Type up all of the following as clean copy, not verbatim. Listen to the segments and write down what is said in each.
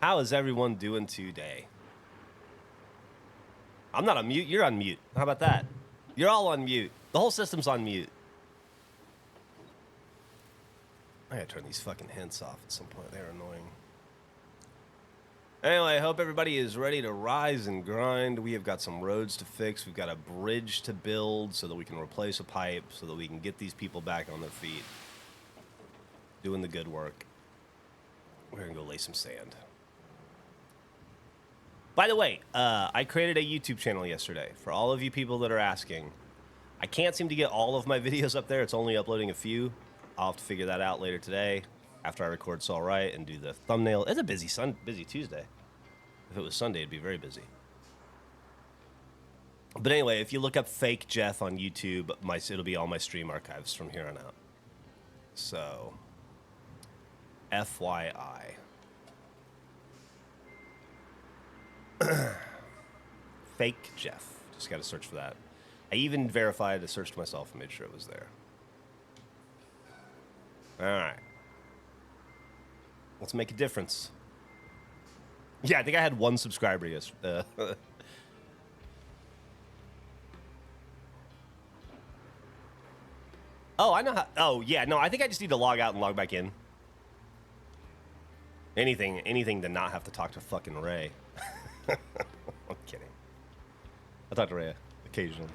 How is everyone doing today? I'm not on mute. You're on mute. How about that? You're all on mute. The whole system's on mute. I gotta turn these fucking hints off at some point. They're annoying. Anyway, I hope everybody is ready to rise and grind. We have got some roads to fix. We've got a bridge to build so that we can replace a pipe, so that we can get these people back on their feet. Doing the good work. We're gonna go lay some sand. By the way, I created a YouTube channel yesterday. For all of you people that are asking, I can't seem to get all of my videos up there. It's only uploading a few. I'll have to figure that out later today after I record It's All Right and do the thumbnail. It's a busy Tuesday. If it was Sunday, it'd be very busy. But anyway, if you look up Fake Jeff on YouTube, it'll be all my stream archives from here on out. So, FYI. Fake Jeff. Just got to search for that. I even verified, I searched myself and made sure it was there. All right. Let's make a difference. Yeah, I think I had one subscriber yesterday. Oh, I know how. Oh, yeah. No, I think I just need to log out and log back in. Anything to not have to talk to fucking Ray. I'm kidding. I talk to Ray occasionally.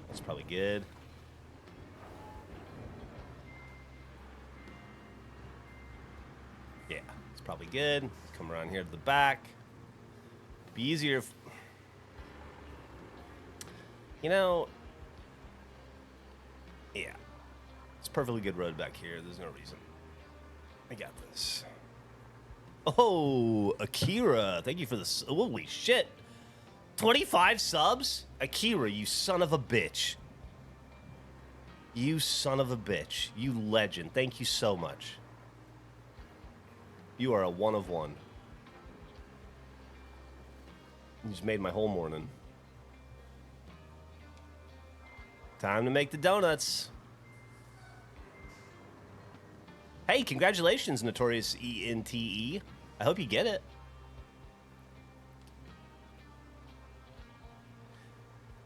That's probably good. Yeah, it's probably good. Let's come around here to the back. Be easier if, you know, yeah, it's a perfectly good road back here. There's no reason. I got this. Oh, Akira, thank you for the, holy shit. 25 subs? Akira, you son of a bitch. You son of a bitch. You legend. Thank you so much. You are a one of one. You just made my whole morning. Time to make the donuts. Hey, congratulations, Notorious ENTE. I hope you get it.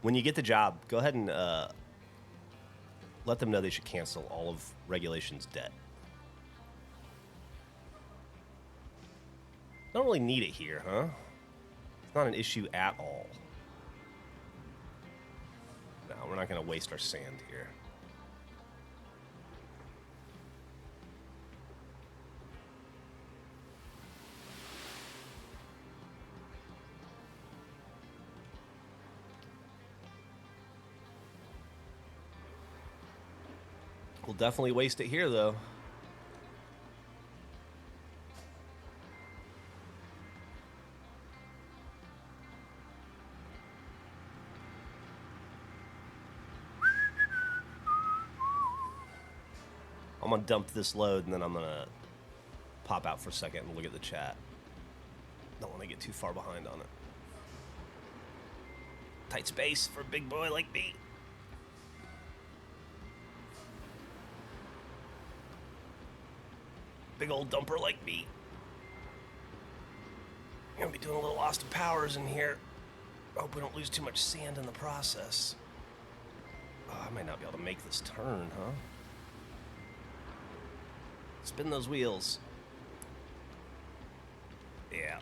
When you get the job, go ahead and let them know they should cancel all of Regulation's debt. Don't really need it here, huh? It's not an issue at all. No, we're not going to waste our sand here. We'll definitely waste it here, though. I'm gonna dump this load and then I'm gonna pop out for a second and look at the chat. Don't want to get too far behind on it. Tight space for a big boy like me. Big old dumper like me. I'm gonna be doing a little Austin Powers in here. Hope we don't lose too much sand in the process. Oh, I might not be able to make this turn, huh? Spin those wheels. Yeah.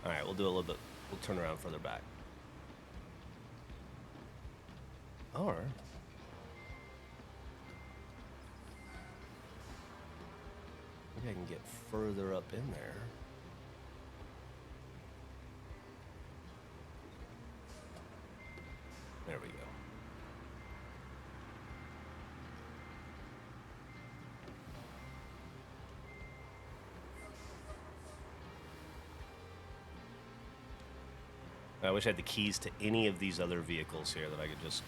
Alright, we'll do a little bit. We'll turn around further back. Or maybe I can get further up in there. There we go. I wish I had the keys to any of these other vehicles here that I could just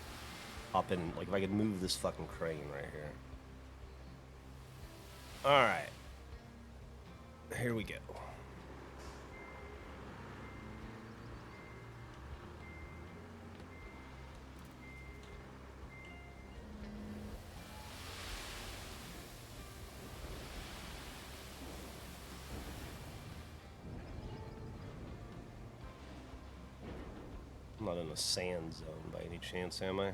hop in. Like if I could move this fucking crane right here. All right. Here we go. I'm not in a sand zone by any chance, am I?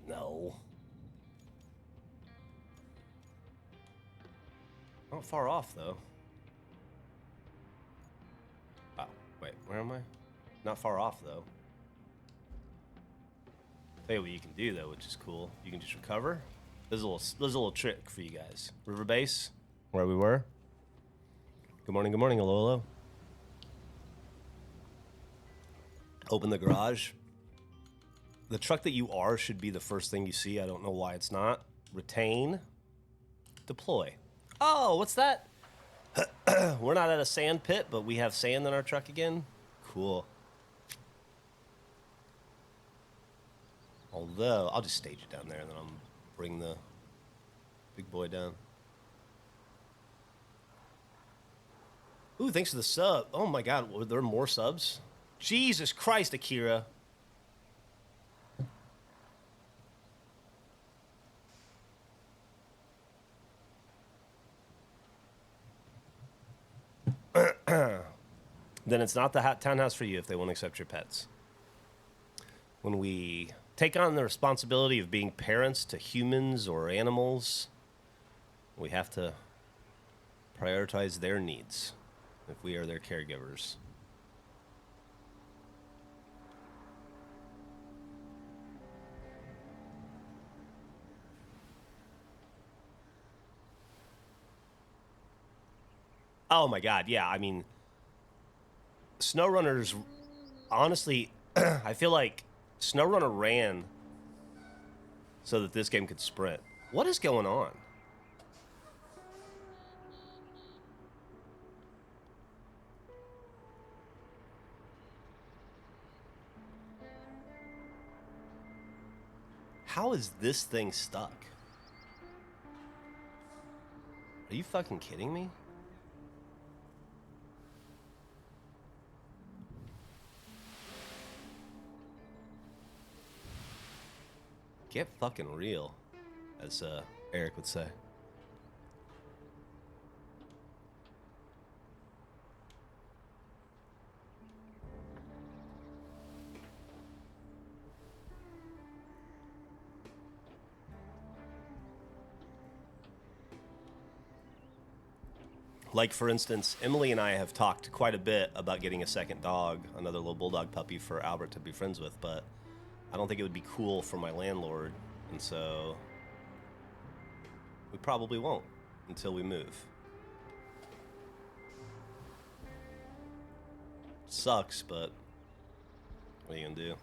No. Not far off, though. Oh, wait, where am I? Not far off, though. Tell you what you can do, though, which is cool. You can just recover. There's a little trick for you guys. River base, where we were. Good morning, hello, hello. Open the garage. The truck that you are should be the first thing you see. I don't know why it's not. Retain. Deploy. Oh, what's that? We're not at a sand pit, but we have sand in our truck again. Cool. Although, I'll just stage it down there, and then I'll bring the big boy down. Ooh, thanks for the sub. Oh my god, were there more subs? Jesus Christ, Akira. Then it's not the townhouse for you if they won't accept your pets. When we take on the responsibility of being parents to humans or animals, we have to prioritize their needs if we are their caregivers. Oh my god, yeah, I mean, SnowRunner's, honestly, I feel like SnowRunner ran so that this game could sprint. What is going on? How is this thing stuck? Are you fucking kidding me? Get fucking real, as Eric would say. Like, for instance, Emily and I have talked quite a bit about getting a second dog, another little bulldog puppy for Albert to be friends with, but I don't think it would be cool for my landlord, and so we probably won't until we move. Sucks, but what are you gonna do?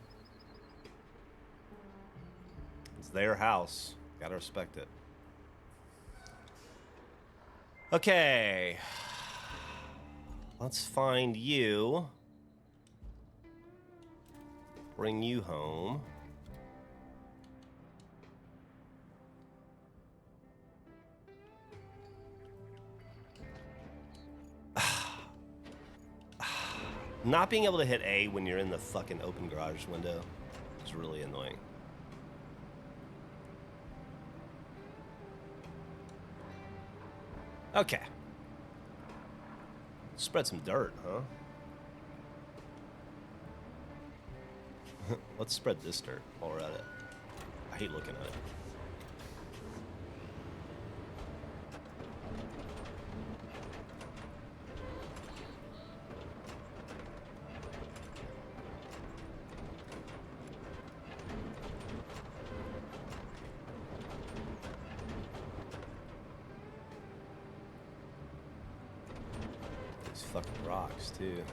It's their house. Gotta respect it. Okay. Let's find you. Bring you home. Not being able to hit A when you're in the fucking open garage window is really annoying. Okay. Spread some dirt, huh? Let's spread this dirt while we're at it. I hate looking at it. These fucking rocks, too.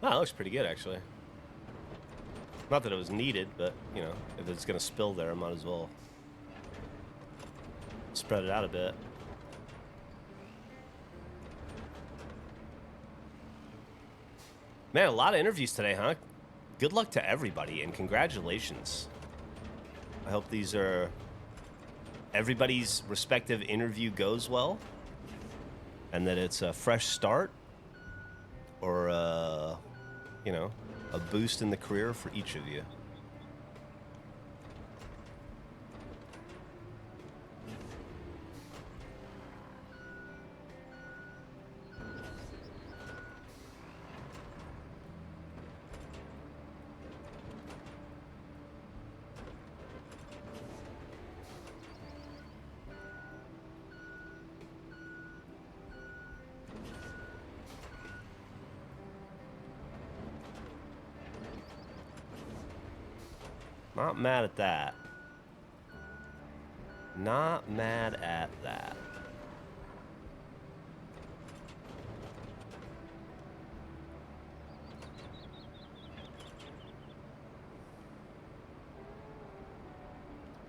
Wow, that looks pretty good, actually. Not that it was needed, but, you know, if it's going to spill there, I might as well spread it out a bit. Man, a lot of interviews today, huh? Good luck to everybody, and congratulations. I hope these are... everybody's respective interview goes well, and that it's a fresh start, or, you know, a boost in the career for each of you. Not mad at that. Not mad at that.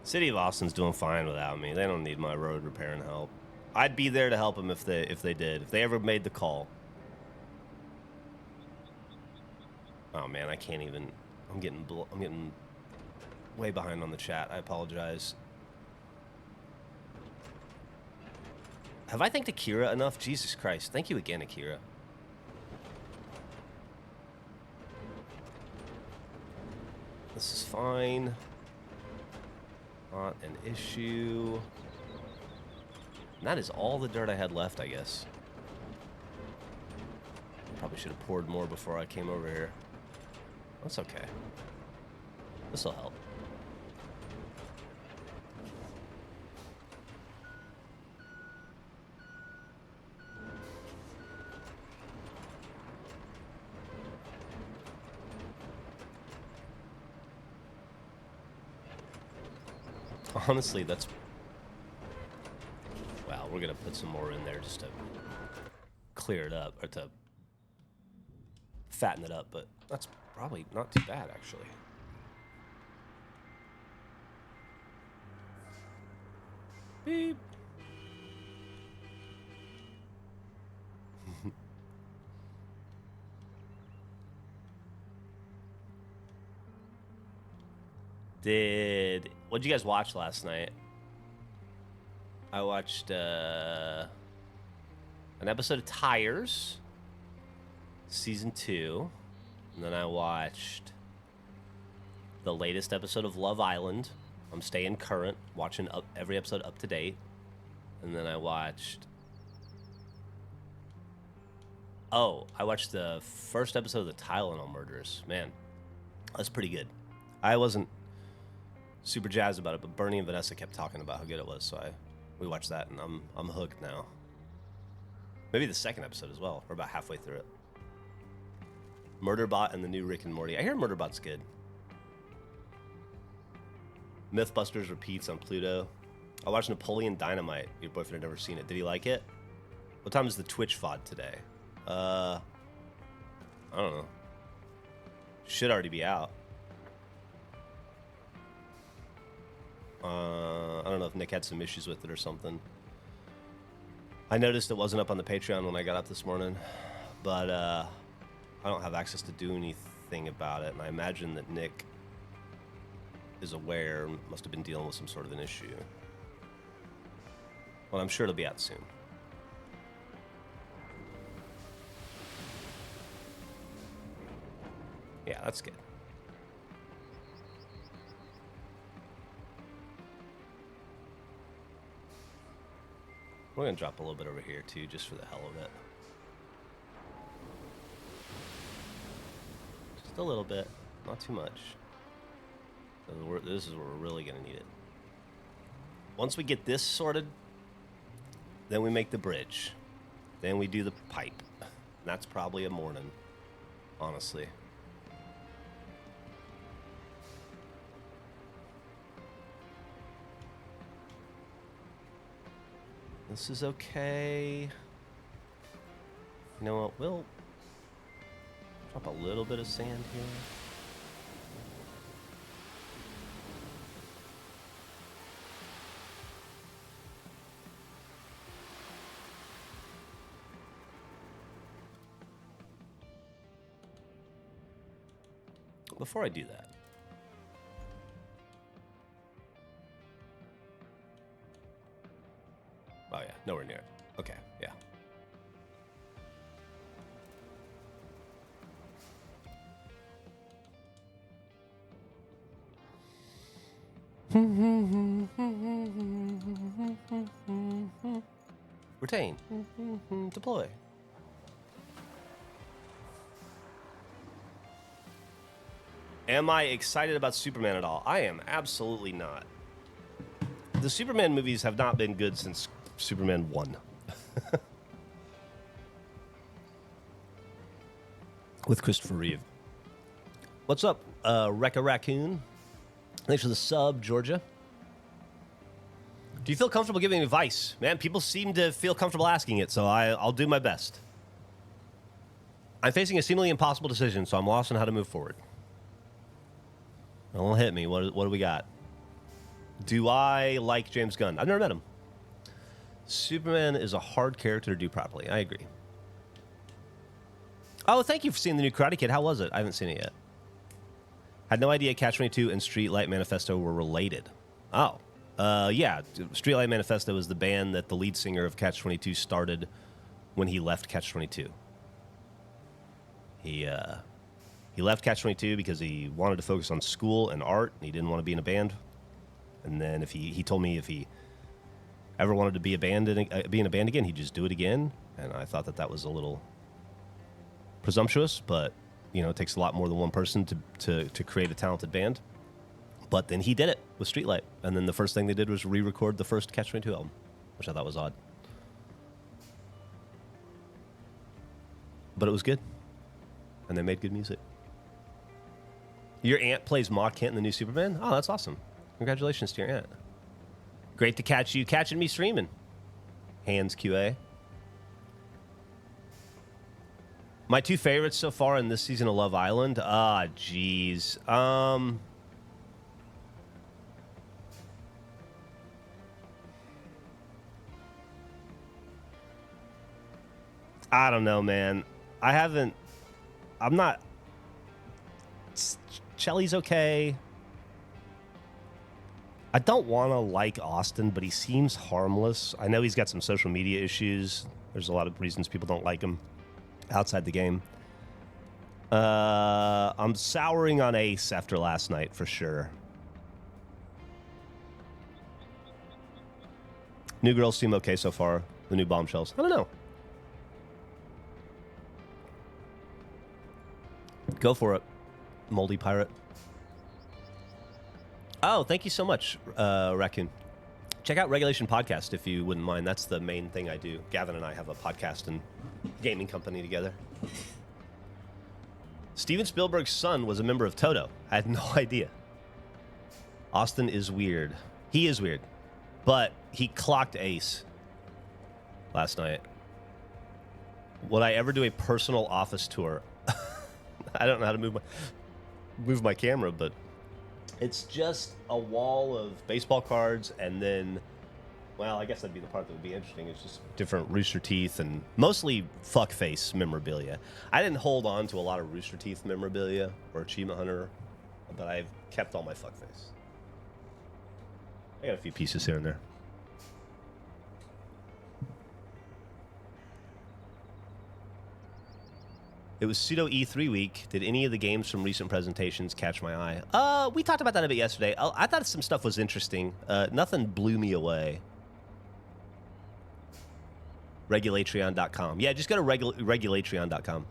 City of Austin's doing fine without me. They don't need my road repair and help. I'd be there to help them if they did. If they ever made the call. Oh man, I can't even. I'm getting way behind on the chat. I apologize. Have I thanked Akira enough? Jesus Christ. Thank you again, Akira. This is fine. Not an issue. And that is all the dirt I had left, I guess. Probably should have poured more before I came over here. That's okay. This'll help. Honestly, that's... Well, we're going to put some more in there just to clear it up, or to fatten it up, but that's probably not too bad, actually. Beep. What'd you guys watch last night? I watched an episode of Tires, season 2, and then I watched the latest episode of Love Island. I'm staying current, watching every episode up to date, and then I watched the first episode of the Tylenol Murders. Man, that's pretty good. I wasn't super jazzed about it, but Bernie and Vanessa kept talking about how good it was, so we watched that, and I'm hooked now. Maybe the second episode as well. We're about halfway through it. Murderbot and the new Rick and Morty. I hear Murderbot's good. Mythbusters repeats on Pluto. I watched Napoleon Dynamite. Your boyfriend had never seen it. Did he like it? What time is the Twitch VOD today? I don't know. Should already be out. I don't know if Nick had some issues with it or something. I noticed it wasn't up on the Patreon when I got up this morning, but I don't have access to do anything about it, and I imagine that Nick is aware, must have been dealing with some sort of an issue. Well, I'm sure it'll be out soon. Yeah, that's good. We're going to drop a little bit over here, too, just for the hell of it. Just a little bit. Not too much. This is where we're really going to need it. Once we get this sorted, then we make the bridge. Then we do the pipe. And that's probably a morning, honestly. This is okay. You know what? We'll drop a little bit of sand here. before I do that. Oh, yeah. Nowhere near it. Okay. Yeah. Retain. Deploy. Am I excited about Superman at all? I am absolutely not. The Superman movies have not been good since Superman 1. With Christopher Reeve. What's up, Rekka Raccoon? Thanks for the sub, Georgia. Do you feel comfortable giving advice? Man, people seem to feel comfortable asking it, so I'll do my best. I'm facing a seemingly impossible decision, so I'm lost on how to move forward. Don't hit me. What do we got? Do I like James Gunn? I've never met him. Superman is a hard character to do properly. I agree. Oh, thank you for seeing the new Karate Kid. How was it? I haven't seen it yet. Had no idea Catch-22 and Streetlight Manifesto were related. Oh. Yeah. Streetlight Manifesto is the band that the lead singer of Catch-22 started when he left Catch-22. He left Catch-22 because he wanted to focus on school and art, and he didn't want to be in a band. And then if he told me if he ever wanted to be in a band again, he'd just do it again. And I thought that was a little presumptuous, but it takes a lot more than one person to create a talented band. But then he did it with Streetlight, and then the first thing they did was re-record the first Catch-22 album, which I thought was odd. But it was good, and they made good music. Your aunt plays Ma Kent in the new Superman? Oh, that's awesome. Congratulations to your aunt. Great to catch you catching me streaming. Hands QA. My two favorites so far in this season of Love Island? Ah, jeez. I don't know, man. I'm not... Chelly's okay. I don't want to like Austin, but he seems harmless. I know he's got some social media issues. There's a lot of reasons people don't like him outside the game. I'm souring on Ace after last night for sure. New girls seem okay so far. The new bombshells. I don't know. Go for it, Moldy Pirate. Oh, thank you so much, Raccoon. Check out Regulation Podcast if you wouldn't mind. That's the main thing I do. Gavin and I have a podcast and gaming company together. Steven Spielberg's son was a member of Toto. I had no idea. Austin is weird. He is weird. But he clocked Ace last night. Would I ever do a personal office tour? I don't know how to move my camera, but it's just a wall of baseball cards, and then, well, I guess that'd be the part that would be interesting. It's just different Rooster Teeth and mostly fuckface memorabilia. I didn't hold on to a lot of Rooster Teeth memorabilia or Achievement Hunter, but I've kept all my fuckface. I got a few pieces here and there. It was pseudo E3 week. Did any of the games from recent presentations catch my eye? We talked about that a bit yesterday. I thought some stuff was interesting. Nothing blew me away. Regulatreon.com. Yeah, just go to regulatreon.com.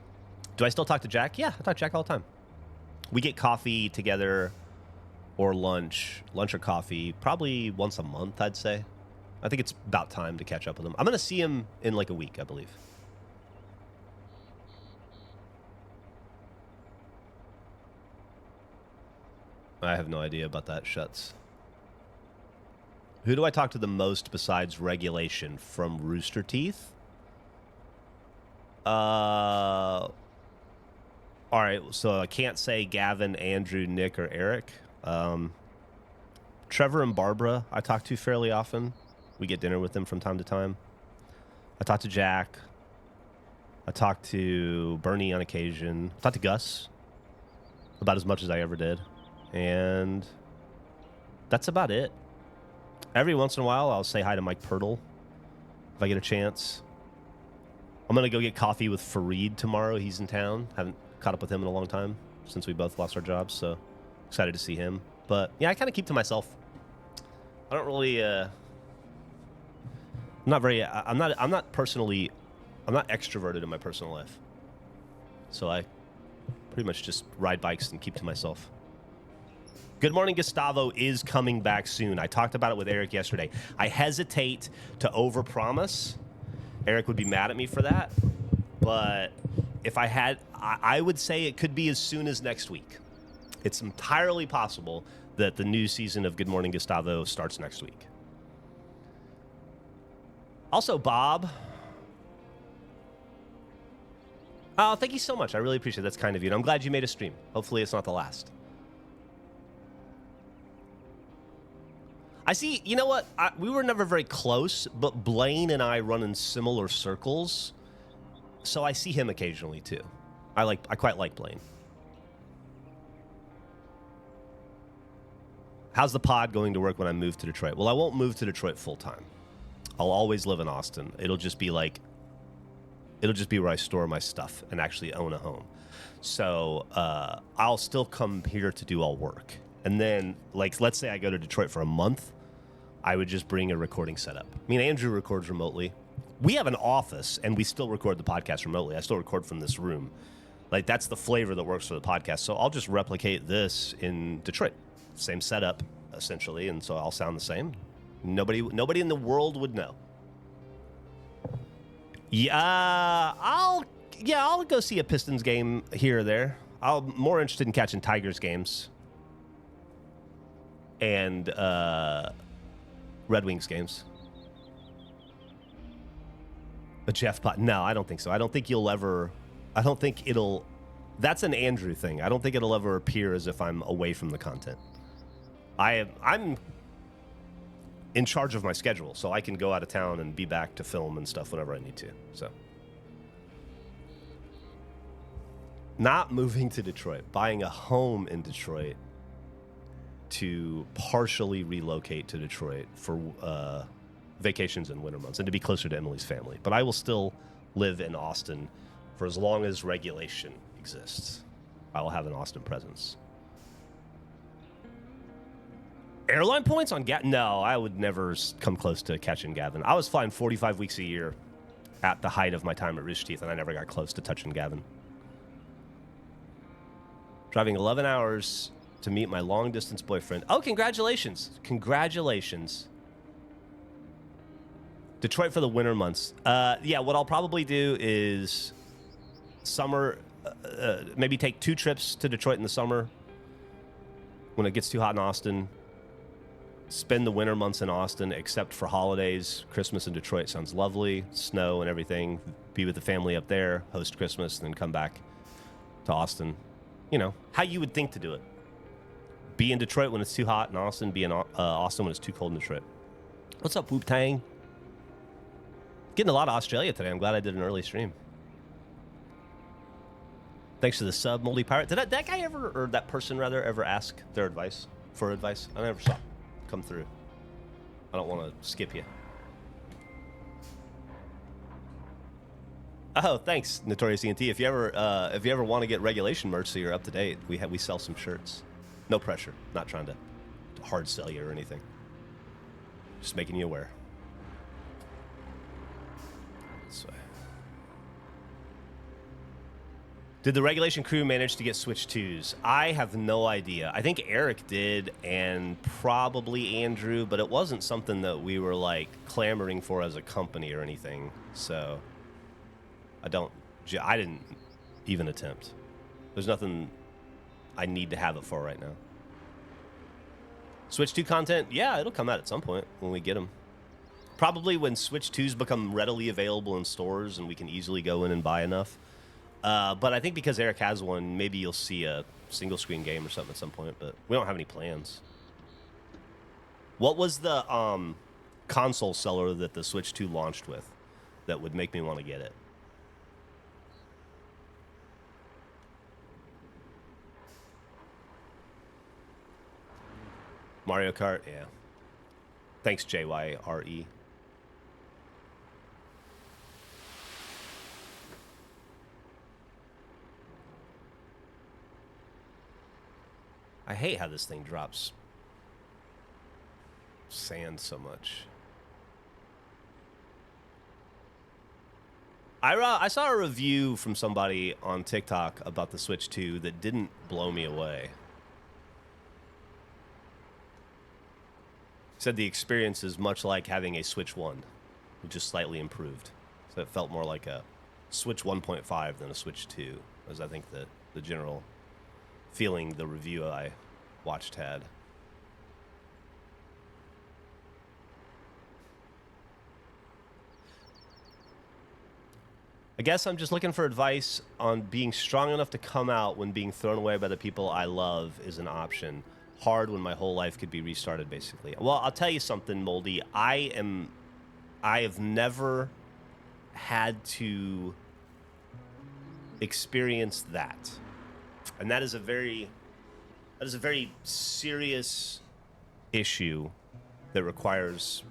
Do I still talk to Jack? Yeah, I talk to Jack all the time. We get coffee together or lunch or coffee, probably once a month, I'd say. I think it's about time to catch up with him. I'm going to see him in like a week, I believe. I have no idea about that. Shuts. Who do I talk to the most besides Regulation from Rooster Teeth? All right, so I can't say Gavin, Andrew, Nick, or Eric. Trevor and Barbara I talk to fairly often. We get dinner with them from time to time. I talk to Jack. I talk to Bernie on occasion. I talk to Gus. about as much as I ever did. And that's about it. Every once in a while, I'll say hi to Mike Pirtle if I get a chance. I'm going to go get coffee with Fareed tomorrow. He's in town. Haven't caught up with him in a long time since we both lost our jobs, so excited to see him. But, yeah, I kind of keep to myself. I don't really... I'm not extroverted in my personal life. So I pretty much just ride bikes and keep to myself. Good Morning Gustavo is coming back soon. I talked about it with Eric yesterday. I hesitate to overpromise. Eric would be mad at me for that. But if I had, I would say it could be as soon as next week. It's entirely possible that the new season of Good Morning Gustavo starts next week. Also, Bob. Oh, thank you so much. I really appreciate it. That's kind of you. And I'm glad you made a stream. Hopefully it's not the last. I see, you know what? We were never very close, but Blaine and I run in similar circles. So I see him occasionally, too. I quite like Blaine. How's the pod going to work when I move to Detroit? Well, I won't move to Detroit full time. I'll always live in Austin. It'll just be where I store my stuff and actually own a home. So I'll still come here to do all work. And then, let's say I go to Detroit for a month, I would just bring a recording setup. I mean, Andrew records remotely. We have an office, and we still record the podcast remotely. I still record from this room. That's the flavor that works for the podcast. So I'll just replicate this in Detroit. Same setup, essentially, and so I'll sound the same. Nobody in the world would know. Yeah, I'll go see a Pistons game here or there. I'm more interested in catching Tigers games and Red Wings games. But Jeff Pot, no, I don't think so. I don't think it'll. That's an Andrew thing. I don't think it'll ever appear as if I'm away from the content. I'm in charge of my schedule, so I can go out of town and be back to film and stuff whenever I need to. So, not moving to Detroit, buying a home in Detroit to partially relocate to Detroit for vacations in winter months and to be closer to Emily's family. But I will still live in Austin for as long as regulation exists. I will have an Austin presence. Airline points on Gavin? No, I would never come close to catching Gavin. I was flying 45 weeks a year at the height of my time at Rooster Teeth, and I never got close to touching Gavin. Driving 11 hours to meet my long-distance boyfriend. Oh, congratulations. Congratulations. Detroit for the winter months. Yeah, what I'll probably do is summer, maybe take 2 trips to Detroit in the summer when it gets too hot in Austin. Spend the winter months in Austin, except for holidays. Christmas in Detroit sounds lovely. Snow and everything. Be with the family up there, host Christmas, and then come back to Austin. You know, how you would think to do it. Be in Detroit when it's too hot in Austin. Be in Austin when it's too cold in Detroit. What's up, Whoop Tang? Getting a lot of Australia today. I'm glad I did an early stream. Thanks to the sub, Moldy Pirate. Did that guy ever, or that person rather, ever ask their advice? For advice? I never saw it come through. I don't want to skip you. Oh, thanks, Notorious ENT. If you ever want to get regulation merch so you're up to date, we sell some shirts. No pressure. Not trying to hard sell you or anything. Just making you aware. This way. Did the regulation crew manage to get Switch 2s? I have no idea. I think Eric did, and probably Andrew, but it wasn't something that we were clamoring for as a company or anything. So I didn't even attempt. There's nothing I need to have it for right now. Switch 2 content? Yeah, it'll come out at some point when we get them. Probably when Switch 2s become readily available in stores and we can easily go in and buy enough. But I think because Eric has one, maybe you'll see a single screen game or something at some point, but we don't have any plans. What was the console seller that the Switch 2 launched with that would make me want to get it? Mario Kart, yeah. Thanks, JYRE. I hate how this thing drops sand so much. I saw a review from somebody on TikTok about the Switch 2 that didn't blow me away. Said the experience is much like having a Switch 1, which is slightly improved. So it felt more like a Switch 1.5 than a Switch 2, was I think the general feeling the review I watched had. I guess I'm just looking for advice on being strong enough to come out when being thrown away by the people I love is an option. Hard when my whole life could be restarted, basically. Well, I'll tell you something, Moldy. I have never had to experience that. And that is a very serious issue that requires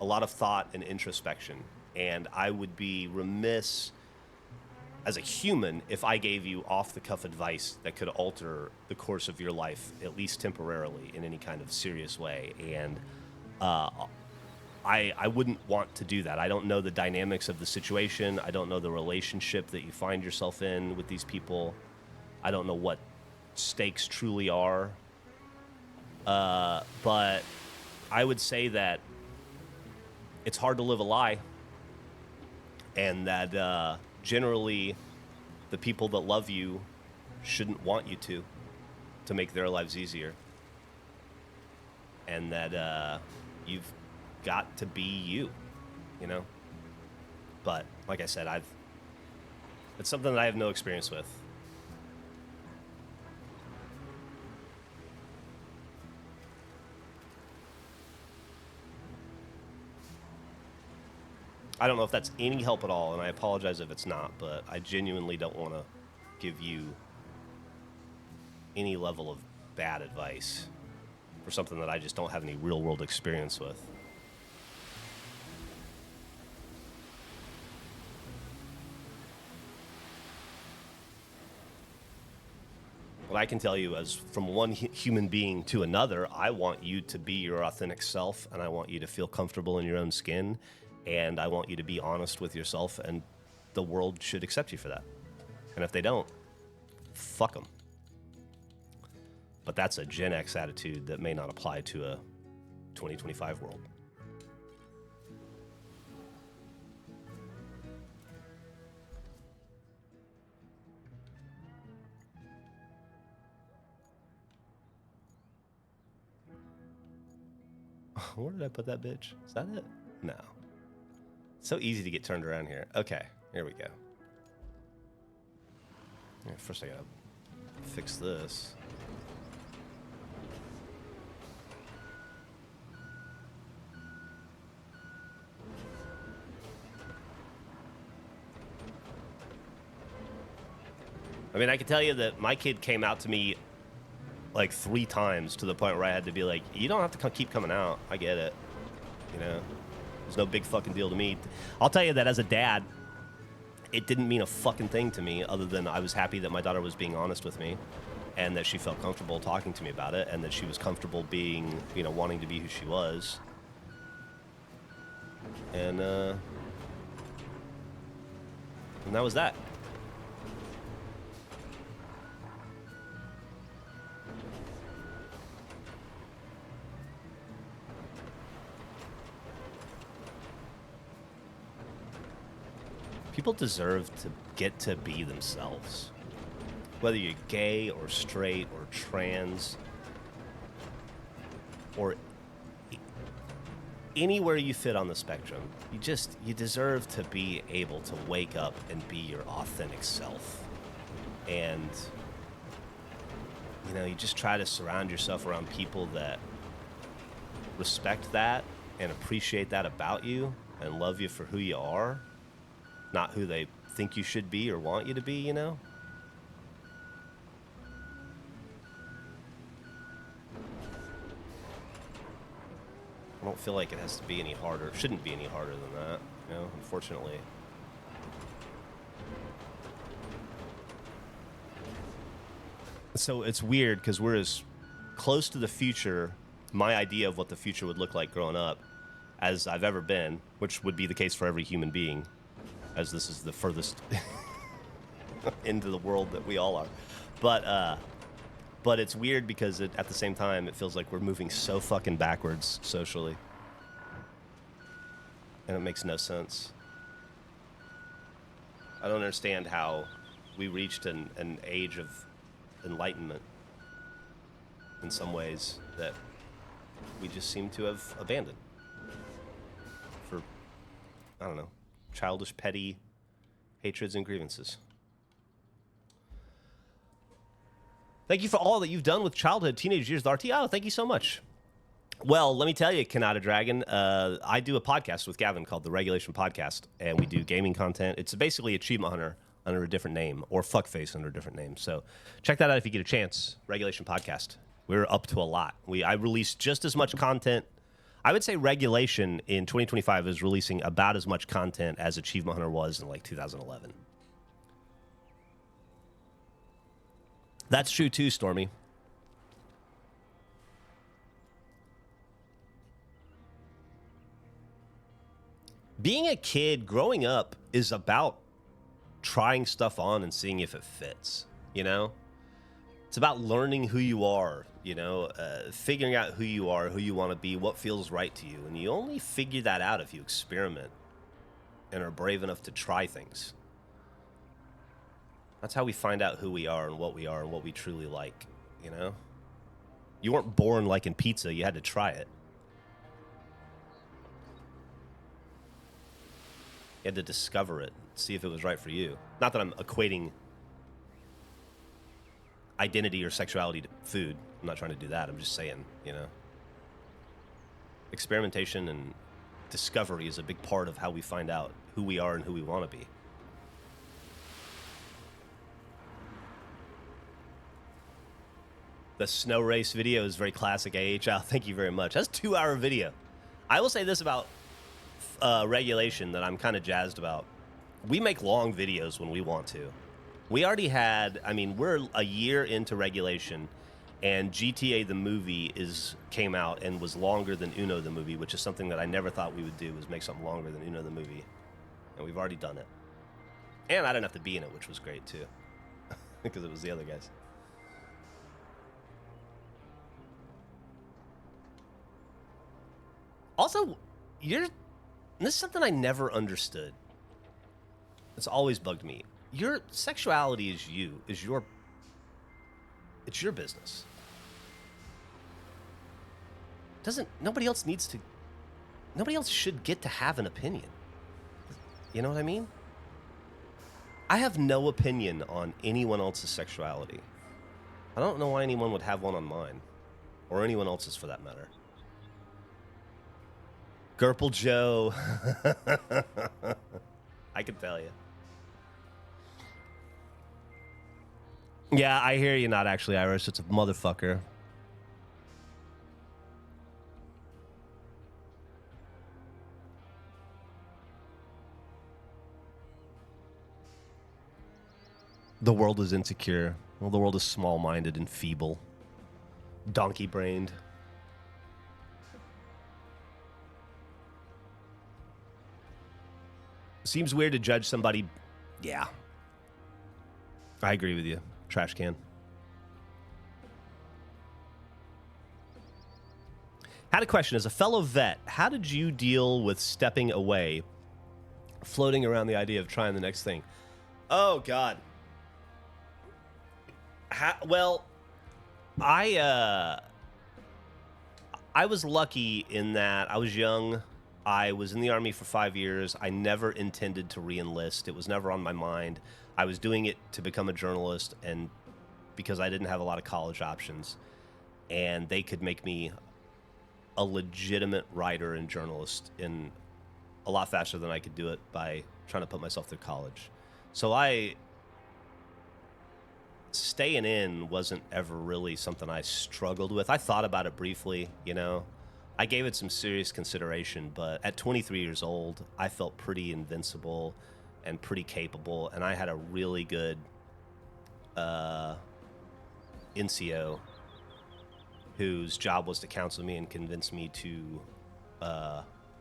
a lot of thought and introspection. And I would be remiss as a human if I gave you off-the-cuff advice that could alter the course of your life, at least temporarily, in any kind of serious way. And I wouldn't want to do that. I don't know the dynamics of the situation. I don't know the relationship that you find yourself in with these people. I don't know what stakes truly are. But I would say that it's hard to live a lie. And that generally the people that love you shouldn't want you to make their lives easier. And that you've got to be you, you know? But like I said, it's something that I have no experience with. I don't know if that's any help at all, and I apologize if it's not, but I genuinely don't want to give you any level of bad advice for something that I just don't have any real-world experience with. What I can tell you is from one human being to another, I want you to be your authentic self, and I want you to feel comfortable in your own skin, and I want you to be honest with yourself, and the world should accept you for that. And if they don't, fuck them. But that's a Gen X attitude that may not apply to a 2025 world. Where did I put that bitch? Is that it? No. So easy to get turned around here. Okay, here we go. Yeah, first I gotta fix this. I mean, I can tell you that my kid came out to me like 3 times to the point where I had to be like, you don't have to keep coming out. I get it. You know? It's no big fucking deal to me. I'll tell you that as a dad, it didn't mean a fucking thing to me other than I was happy that my daughter was being honest with me and that she felt comfortable talking to me about it and that she was comfortable being, you know, wanting to be who she was. And that was that. People deserve to get to be themselves. Whether you're gay or straight or trans or anywhere you fit on the spectrum, you deserve to be able to wake up and be your authentic self. And, you know, you just try to surround yourself around people that respect that and appreciate that about you and love you for who you are. Not who they think you should be or want you to be, you know? don't feel like it has to be any harder. It shouldn't be any harder than that, you know, unfortunately. So it's weird because we're as close to the future, my idea of what the future would look like growing up, as I've ever been, which would be the case for every human being, as this is the furthest into the world that we all are. But it's weird because at the same time, it feels like we're moving so fucking backwards socially. And it makes no sense. I don't understand how we reached an age of enlightenment in some ways that we just seem to have abandoned for, I don't know, childish, petty hatreds and grievances. Thank you for all that you've done with childhood, teenage years, RT. Oh, thank you so much. Well, let me tell you, Kanata Dragon, I do a podcast with Gavin called The Regulation Podcast, and we do gaming content. It's basically Achievement Hunter under a different name, or Fuckface under a different name. So check that out if you get a chance. Regulation Podcast. We're up to a lot. I released just as much content. I would say Regulation in 2025 is releasing about as much content as Achievement Hunter was in like 2011. That's true too, Stormy. Being a kid, growing up, is about trying stuff on and seeing if it fits, you know? It's about learning who you are, you know, figuring out who you are, who you want to be, what feels right to you. And you only figure that out if you experiment and are brave enough to try things. That's how we find out who we are and what we truly like, you know? You weren't born liking pizza, you had to try it. You had to discover it, see if it was right for you. Not that I'm equating identity or sexuality to food. I'm not trying to do that. I'm just saying, you know, experimentation and discovery is a big part of how we find out who we are and who we want to be. The snow race video is very classic AHL. Thank you very much. That's a 2-hour video. I will say this about Regulation that I'm kind of jazzed about. We make long videos when we want to. We already had, I mean, we're a year into Regulation, and GTA the movie came out and was longer than Uno the movie, which is something that I never thought we would do, was make something longer than Uno the movie. And we've already done it. And I didn't have to be in it, which was great too, because it was the other guys. Also, this is something I never understood. It's always bugged me. Your sexuality is it's your business. Nobody else should get to have an opinion. You know what I mean? I have no opinion on anyone else's sexuality. I don't know why anyone would have one on mine, or anyone else's for that matter. Gerple Joe. I can tell you. Yeah, I hear you. Not actually Irish. It's a motherfucker. The world is insecure. Well, the world is small-minded and feeble. Donkey-brained. Seems weird to judge somebody. Yeah. I agree with you. Trash can. Had a question. As a fellow vet, how did you deal with stepping away, floating around the idea of trying the next thing? Oh, God. Well, I was lucky in that I was young. I was in the Army for 5 years. I never intended to re-enlist. It was never on my mind. I was doing it to become a journalist, and because I didn't have a lot of college options, and they could make me a legitimate writer and journalist in a lot faster than I could do it by trying to put myself through college. So staying in wasn't ever really something I struggled with. I thought about it briefly, you know. I gave it some serious consideration, but at 23 years old, I felt pretty invincible and pretty capable, and I had a really good NCO whose job was to counsel me and convince me to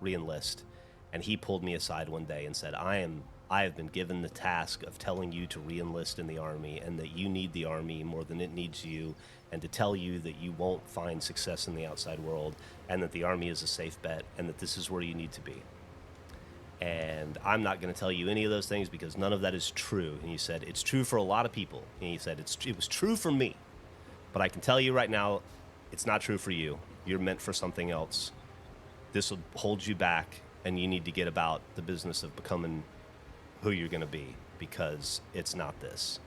re-enlist. And he pulled me aside one day and said, I have been given the task of telling you to re-enlist in the Army, and that you need the Army more than it needs you, and to tell you that you won't find success in the outside world, and that the Army is a safe bet, and that this is where you need to be. And I'm not going to tell you any of those things because none of that is true. And he said, it's true for a lot of people. And he said, it was true for me. But I can tell you right now, it's not true for you. You're meant for something else. This will hold you back, and you need to get about the business of becoming who you're going to be, because it's not this.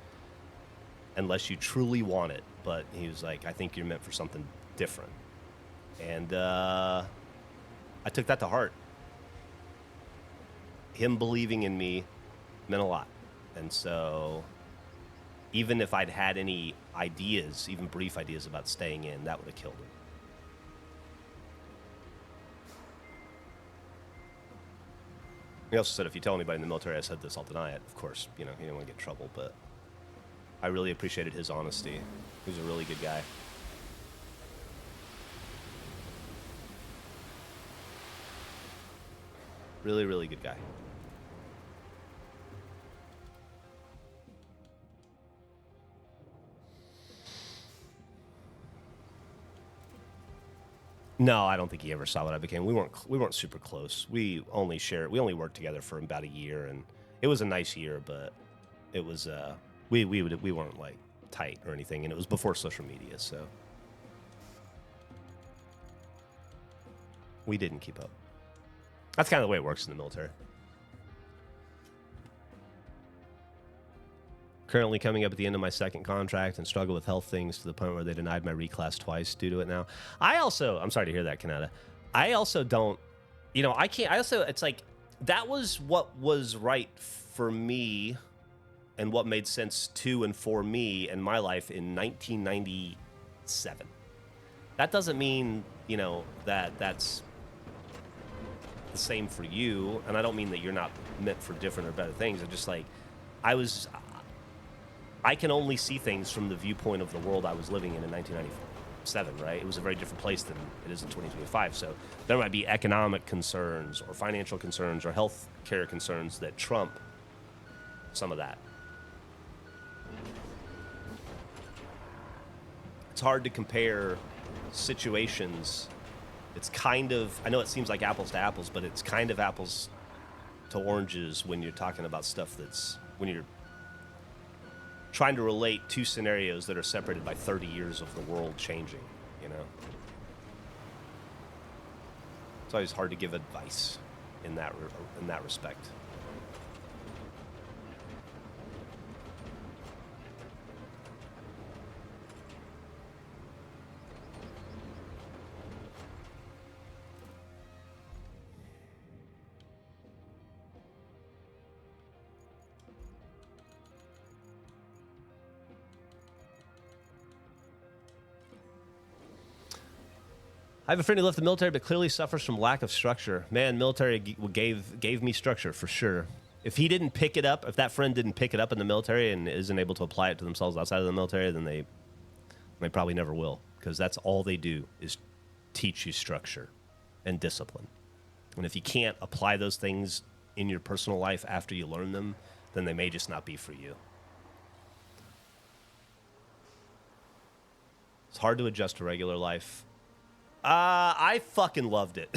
Unless you truly want it. But he was like, I think you're meant for something different. And I took that to heart. Him believing in me meant a lot. And so even if I'd had any ideas, even brief ideas about staying in, that would have killed him. He also said, if you tell anybody in the military I said this, I'll deny it. Of course, he didn't want to get in trouble, but I really appreciated his honesty. He was a really good guy. Really, really good guy. No, I don't think he ever saw what I became. We weren't super close. We only worked together for about a year, and it was a nice year, but it was we weren't like tight or anything, and it was before social media, so we didn't keep up. That's kind of the way it works in the military. Currently coming up at the end of my second contract and struggle with health things to the point where they denied my reclass twice due to it now. I'm sorry to hear that, Kanata. I also don't, it's like, that was what was right for me and what made sense to and for me in my life in 1997. That doesn't mean, that that's the same for you. And I don't mean that you're not meant for different or better things. It's just like, I can only see things from the viewpoint of the world I was living in 1997, right? It was a very different place than it is in 2025. So there might be economic concerns or financial concerns or health care concerns that trump some of that. It's hard to compare situations. It's kind of, I know it seems like apples to apples, but it's kind of apples to oranges when you're talking about stuff when you're trying to relate two scenarios that are separated by 30 years of the world changing, It's always hard to give advice in that respect. I have a friend who left the military but clearly suffers from lack of structure. Man, military gave me structure for sure. If he didn't pick it up, if that friend didn't pick it up in the military and isn't able to apply it to themselves outside of the military, then they probably never will, because that's all they do is teach you structure and discipline. And if you can't apply those things in your personal life after you learn them, then they may just not be for you. It's hard to adjust to regular life. I fucking loved it.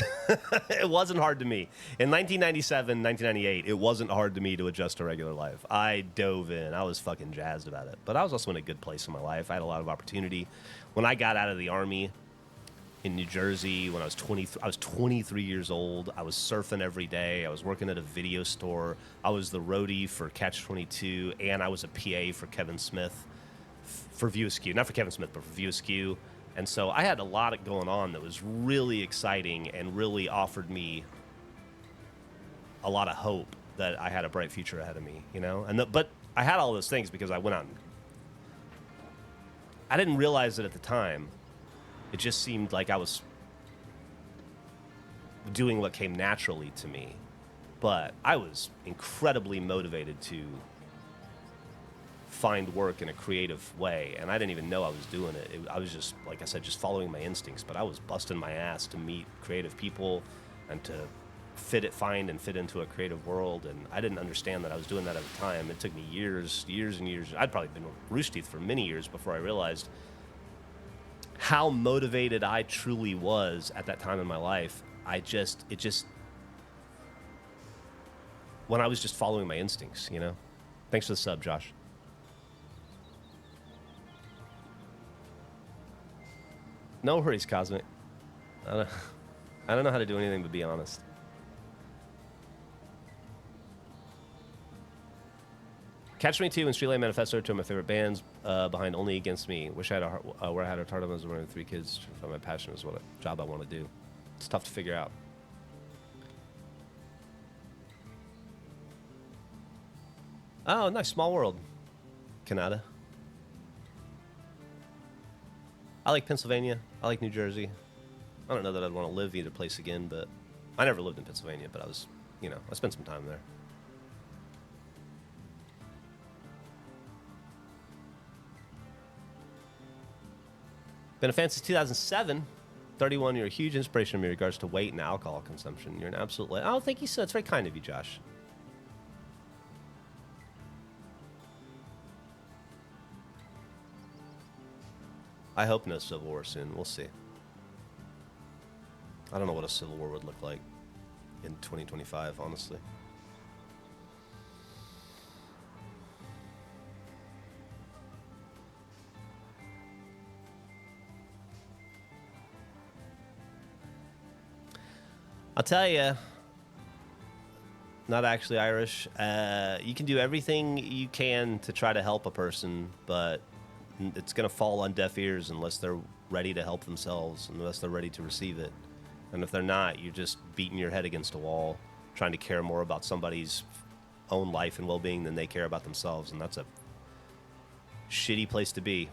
It wasn't hard to me. In 1997, 1998, it wasn't hard to me to adjust to regular life. I dove in. I was fucking jazzed about it. But I was also in a good place in my life. I had a lot of opportunity. When I got out of the Army in New Jersey, when I was 23 years old, I was surfing every day. I was working at a video store. I was the roadie for Catch 22, and I was a PA for Kevin Smith for View Askew. Not for Kevin Smith, but for View Askew. And so I had a lot going on that was really exciting and really offered me a lot of hope that I had a bright future ahead of me, but I had all those things because I went out. I didn't realize it at the time. It just seemed like I was doing what came naturally to me. But I was incredibly motivated to find work in a creative way, and I didn't even know I was doing it. I was just, like I said, just following my instincts, but I was busting my ass to meet creative people and to find and fit into a creative world, and I didn't understand that I was doing that at the time. It took me years and years. I'd probably been Rooster Teeth for many years before I realized how motivated I truly was at that time in my life. When I was just following my instincts, you know? Thanks for the sub, Josh. No worries, Cosmic. I don't know how to do anything but be honest. Catch Me Too and Streetlight Manifesto are two of my favorite bands behind Only Against Me. Wish I had where I had a heart of as one of 3 kids. My passion is what a job I want to do. It's tough to figure out. Oh, nice. Small world. Canada. I like Pennsylvania. I like New Jersey. I don't know that I'd want to live either place again, but I never lived in Pennsylvania, but I spent some time there. Been a fan since 2007. 31, you're a huge inspiration in regards to weight and alcohol consumption. You're an absolute... Oh, thank you so much. It's very kind of you, Josh. I hope no civil war soon. We'll see. I don't know what a civil war would look like in 2025, honestly. I'll tell you, not actually Irish. You can do everything you can to try to help a person, but it's going to fall on deaf ears unless they're ready to help themselves, unless they're ready to receive it. And if they're not, you're just beating your head against a wall, trying to care more about somebody's own life and well-being than they care about themselves. And that's a shitty place to be.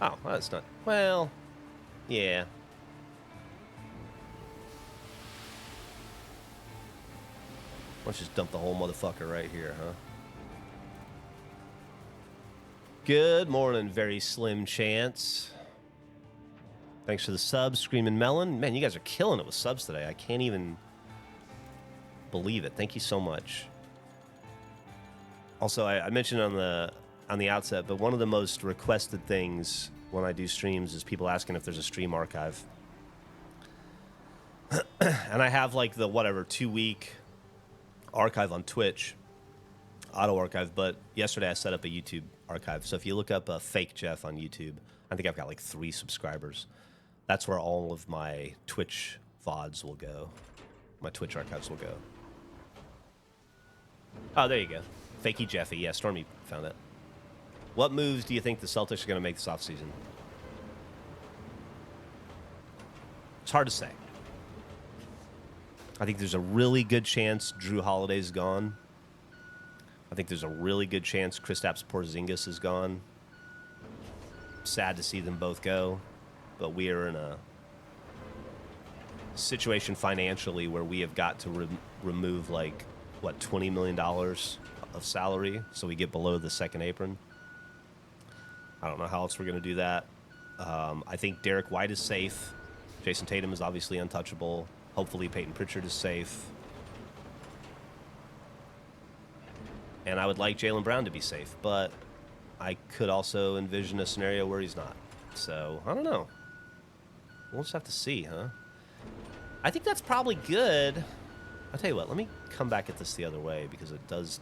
Oh, well, that's not... Well, yeah. Let's just dump the whole motherfucker right here, huh? Good morning, Very Slim Chance. Thanks for the subs, Screaming Melon. Man, you guys are killing it with subs today. I can't even believe it. Thank you so much. Also, I mentioned on the outset, but one of the most requested things when I do streams is people asking if there's a stream archive. And I have like the 2-week archive on Twitch, auto archive, but yesterday I set up a YouTube archive. So if you look up Fake Jeff on YouTube, I think I've got like 3 subscribers. That's where all of my Twitch VODs will go. My Twitch archives will go. Oh, there you go. Fakey Jeffy. Yeah, Stormy found it. What moves do you think the Celtics are going to make this offseason? It's hard to say. I think there's a really good chance Drew Holiday's gone. I think there's a really good chance Kristaps Porzingis is gone. Sad to see them both go, but we are in a situation financially where we have got to remove $20 million of salary so we get below the second apron. I don't know how else we're going to do that. I think Derek White is safe. Jason Tatum is obviously untouchable. Hopefully Peyton Pritchard is safe. And I would like Jaylen Brown to be safe, but I could also envision a scenario where he's not. So, I don't know. We'll just have to see, huh? I think that's probably good. I'll tell you what, let me come back at this the other way because it does...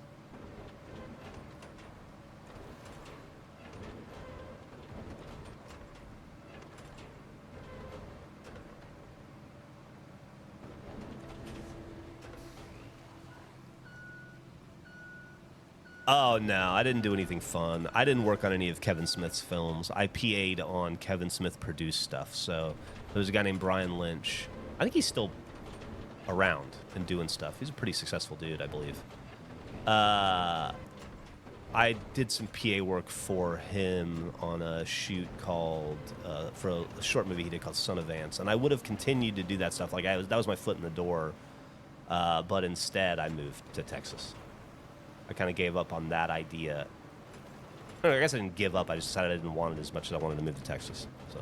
Oh no, I didn't do anything fun. I didn't work on any of Kevin Smith's films. I PA'd on Kevin Smith produced stuff. So there's a guy named Brian Lynch. I think he's still around and doing stuff. He's a pretty successful dude, I believe. I did some PA work for him on a shoot called for a short movie he did called Son of Ants, and I would have continued to do that stuff. Like that was my foot in the door, but instead I moved to Texas. I kind of gave up on that idea. I guess I didn't give up. I just decided I didn't want it as much as I wanted to move to Texas. So.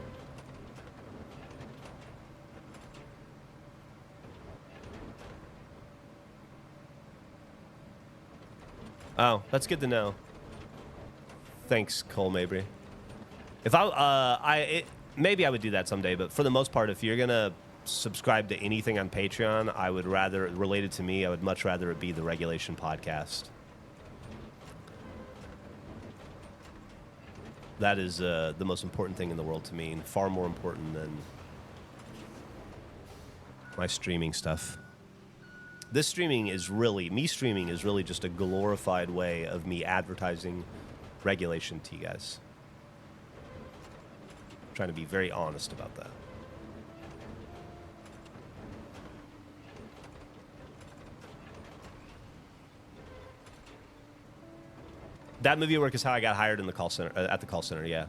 Oh, that's good to know. Thanks, Cole Mabry. If maybe I would do that someday, but for the most part, if you're gonna subscribe to anything on Patreon, I would rather, related to me, I would much rather it be the Regulation Podcast. That is the most important thing in the world to me, and far more important than my streaming stuff. This streaming is really just a glorified way of me advertising Regulation to you guys. I'm trying to be very honest about that. That movie work is how I got hired in the call center, at the call center, yeah.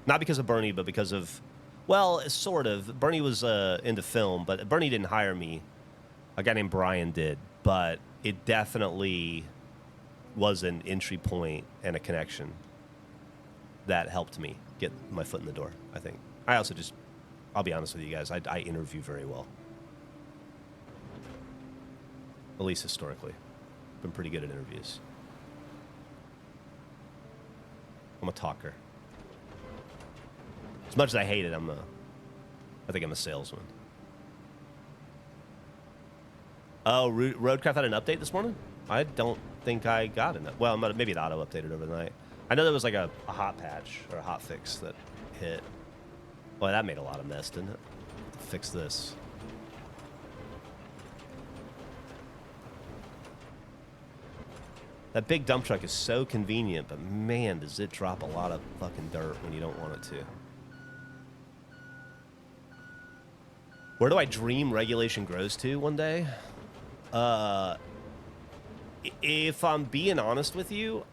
Not because of Bernie, but because of, well, sort of. Bernie was into film, but Bernie didn't hire me. A guy named Brian did, but it definitely was an entry point and a connection that helped me get my foot in the door, I think. I also just, I'll be honest with you guys, I interview very well. At least historically. Been pretty good at interviews. I'm a talker. As much as I hate it, I think I'm a salesman. Oh, Roadcraft had an update this morning? I don't think I got it. Well, maybe it auto-updated overnight. I know there was like a hot patch or a hot fix that hit. Boy, that made a lot of mess, didn't it? Fix this. That big dump truck is so convenient, but man, does it drop a lot of fucking dirt when you don't want it to. Where do I dream Regulation grows to one day? If I'm being honest with you,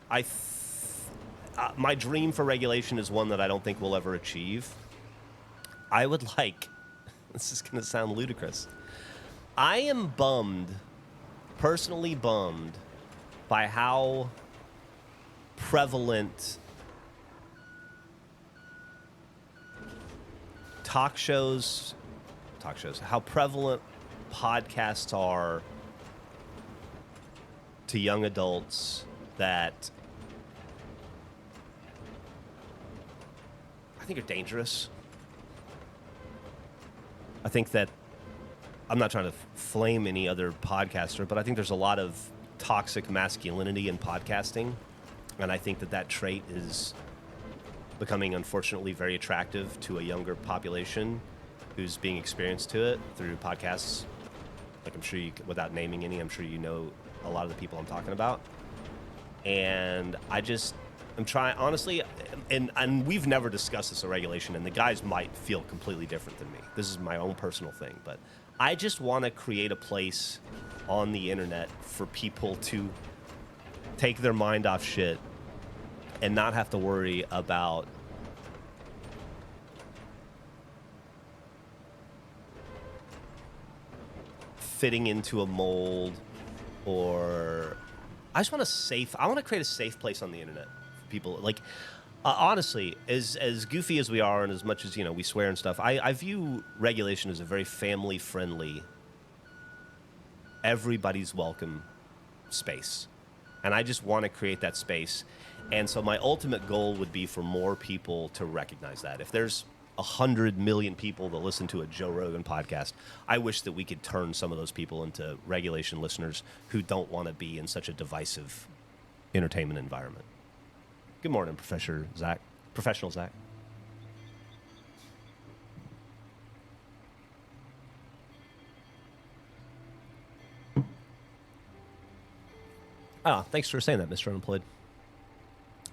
my dream for Regulation is one that I don't think we'll ever achieve. I would like, this is going to sound ludicrous. I am bummed, personally bummed, by how prevalent talk shows, how prevalent podcasts are to young adults that I think are dangerous. I think that, I'm not trying to flame any other podcaster, but I think there's a lot of toxic masculinity in podcasting, and I think that trait is becoming, unfortunately, very attractive to a younger population who's being experienced to it through podcasts. Like, I'm sure you, without naming any, I'm sure you know a lot of the people I'm talking about. And I'm trying, honestly, and we've never discussed this at Regulation, and the guys might feel completely different than me. This is my own personal thing, but I just want to create a place on the internet for people to take their mind off shit and not have to worry about fitting into a mold, or I want to create a safe place on the internet for people. Like, honestly, as goofy as we are and as much as, we swear and stuff, I view Regulation as a very family-friendly, everybody's welcome space. And I just want to create that space. And so my ultimate goal would be for more people to recognize that. If there's 100 million people that listen to a Joe Rogan podcast, I wish that we could turn some of those people into Regulation listeners who don't want to be in such a divisive entertainment environment. Good morning, Professor Zach. Professional Zach. Oh, thanks for saying that, Mr. Unemployed.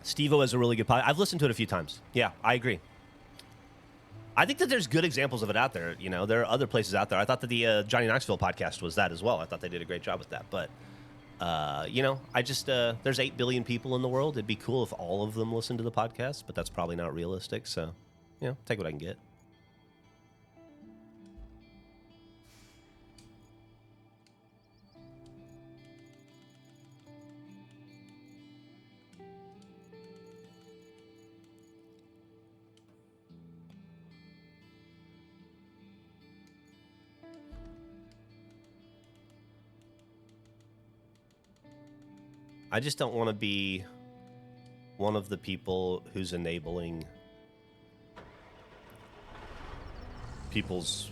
Steve-O has a really good podcast. I've listened to it a few times. Yeah, I agree. I think that there's good examples of it out there. You know, there are other places out there. I thought that the Johnny Knoxville podcast was that as well. I thought they did a great job with that. But, you know, I just, there's 8 billion people in the world. It'd be cool if all of them listened to the podcast, but that's probably not realistic. So, you know, take what I can get. I just don't want to be one of the people who's enabling people's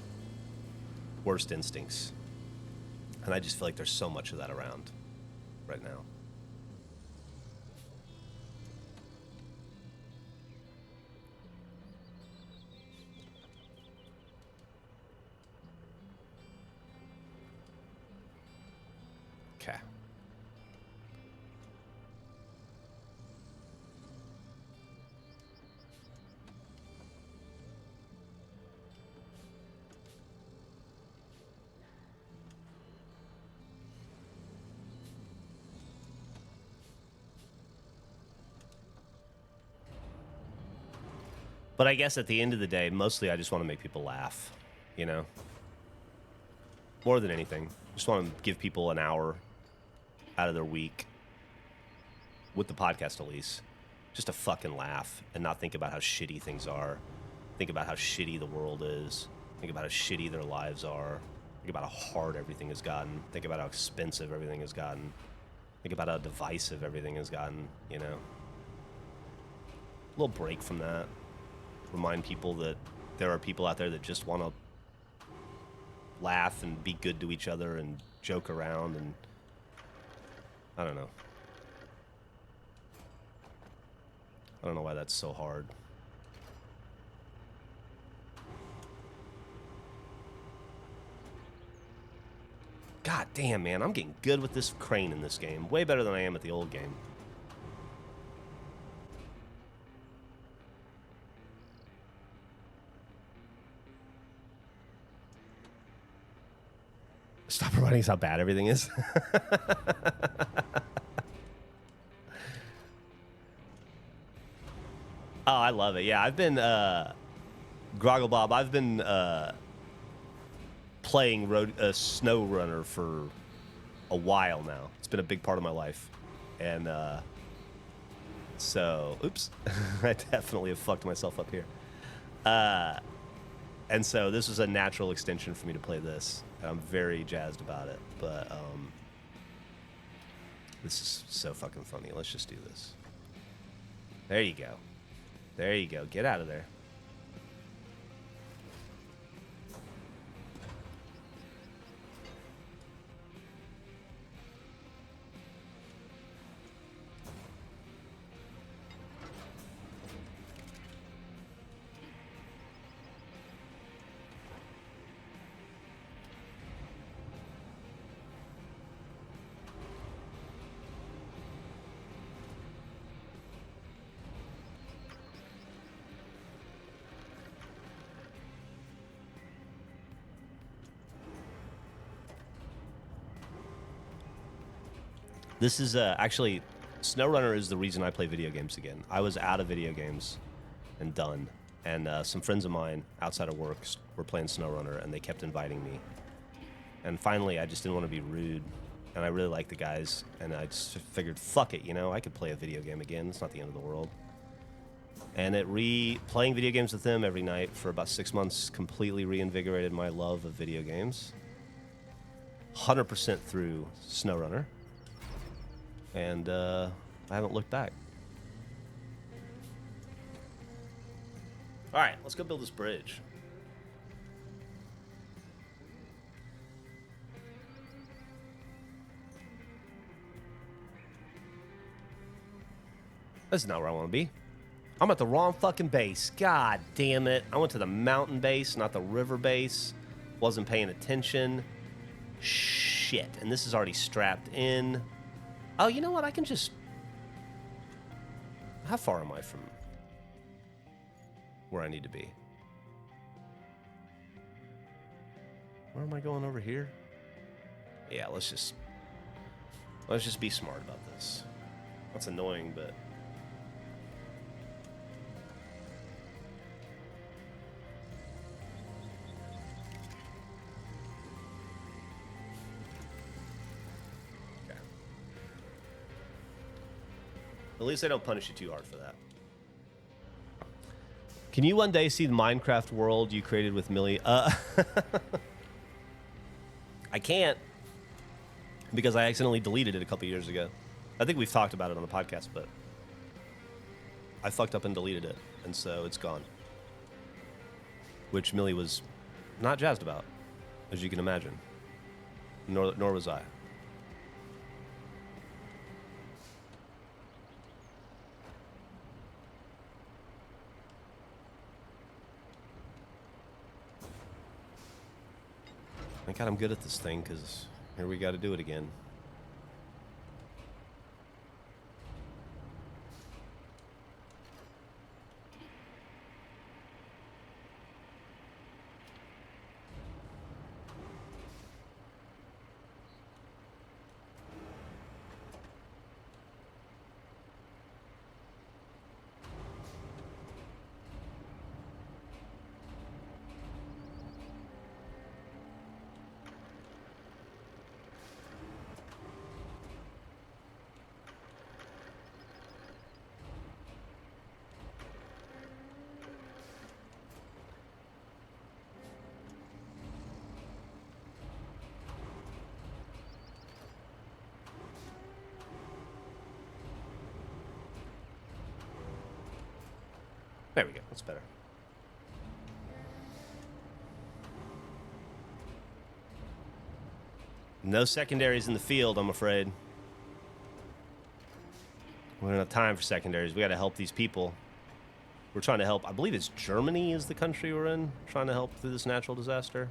worst instincts. And I just feel like there's so much of that around right now. Okay. But I guess at the end of the day, mostly I just want to make people laugh, you know? More than anything. Just want to give people an hour out of their week with the podcast at least, just to fucking laugh and not think about how shitty things are. Think about how shitty the world is. Think about how shitty their lives are. Think about how hard everything has gotten. Think about how expensive everything has gotten. Think about how divisive everything has gotten, you know? A little break from that. Remind people that there are people out there that just want to laugh and be good to each other and joke around, and I don't know. I don't know why that's so hard. God damn, man, I'm getting good with this crane in this game. Way better than I am at the old game. Stop reminding us how bad everything is. Oh, I love it. Yeah, I've been, Groggle Bob, I've been playing Snow Runner for a while now. It's been a big part of my life. And so, oops, I definitely have fucked myself up here. And so this was a natural extension for me to play this. And I'm very jazzed about it. But this is so fucking funny. Let's just do this. There you go. There you go. Get out of there. This is actually, SnowRunner is the reason I play video games again. I was out of video games and done. And some friends of mine outside of work were playing SnowRunner, and they kept inviting me. And finally, I just didn't want to be rude. And I really liked the guys, and I just figured, fuck it, you know, I could play a video game again. It's not the end of the world. And playing video games with them every night for about 6 months completely reinvigorated my love of video games. 100% through SnowRunner. And I haven't looked back. All right, let's go build this bridge. This is not where I want to be. I'm at the wrong fucking base. God damn it. I went to the mountain base, not the river base. Wasn't paying attention. Shit. And this is already strapped in. Oh, you know what? I can just... How far am I from where I need to be? Where am I going over here? Yeah, let's just be smart about this. That's annoying, but... Okay. At least they don't punish you too hard for that. Can you one day see the Minecraft world you created with Millie? I can't, because I accidentally deleted it a couple years ago. I think we've talked about it on the podcast, but I fucked up and deleted it, and so it's gone. Which Millie was not jazzed about, as you can imagine. Nor was I. Thank God I'm good at this thing, because here we got to do it again. There we go. That's better. No secondaries in the field, I'm afraid. We don't have time for secondaries. We got to help these people. We're trying to help. I believe it's Germany is the country we're in, trying to help through this natural disaster.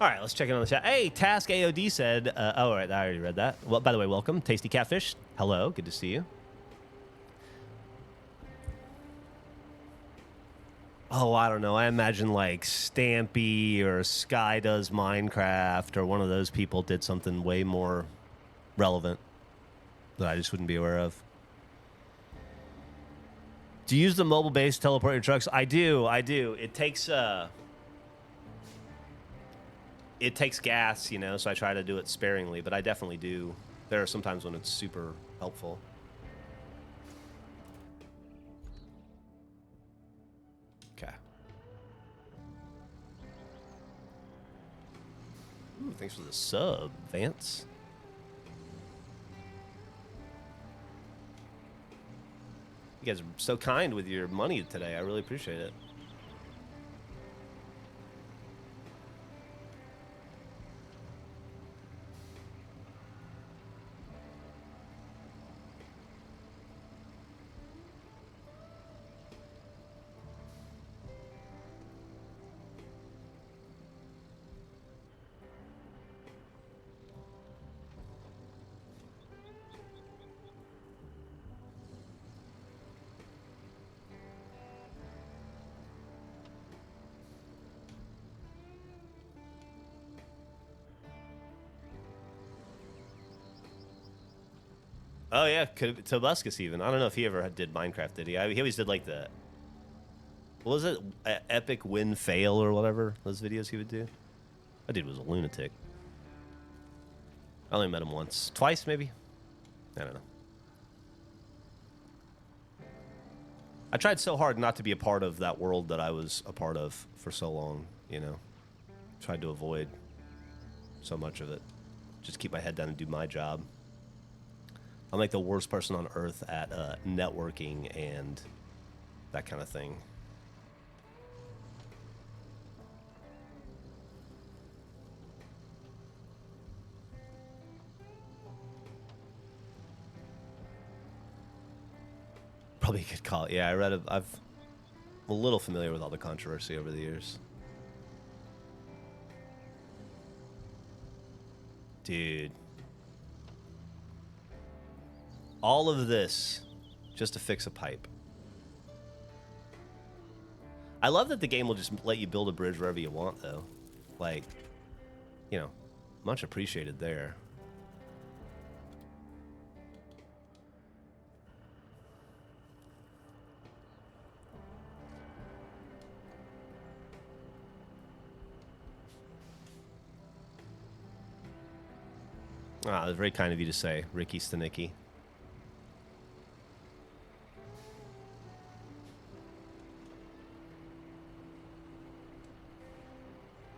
All right, let's check in on the chat. Hey, Task AOD said, oh, all right, I already read that. Well, by the way, welcome. Tasty Catfish. Hello, good to see you. Oh, I don't know. I imagine like Stampy or Sky Does Minecraft or one of those people did something way more relevant that I just wouldn't be aware of. Do you use the mobile base to teleport your trucks? I do. It takes gas, you know, so I try to do it sparingly, but I definitely do. There are some times when it's super helpful. Okay. Ooh, thanks for the sub, Vance. You guys are so kind with your money today. I really appreciate it. Oh, yeah, Tobuscus even. I don't know if he ever did Minecraft, did he? He always did, like, the... What was it? Epic win fail or whatever? Those videos he would do? That dude was a lunatic. I only met him once. Twice, maybe? I don't know. I tried so hard not to be a part of that world that I was a part of for so long, you know? Tried to avoid so much of it. Just keep my head down and do my job. I'm like the worst person on earth at networking and that kind of thing. Probably a good call. Yeah, I'm a little familiar with all the controversy over the years. Dude. All of this just to fix a pipe. I love that the game will just let you build a bridge wherever you want, though. Like, you know, much appreciated there. Ah, that's very kind of you to say, Ricky Stanicki.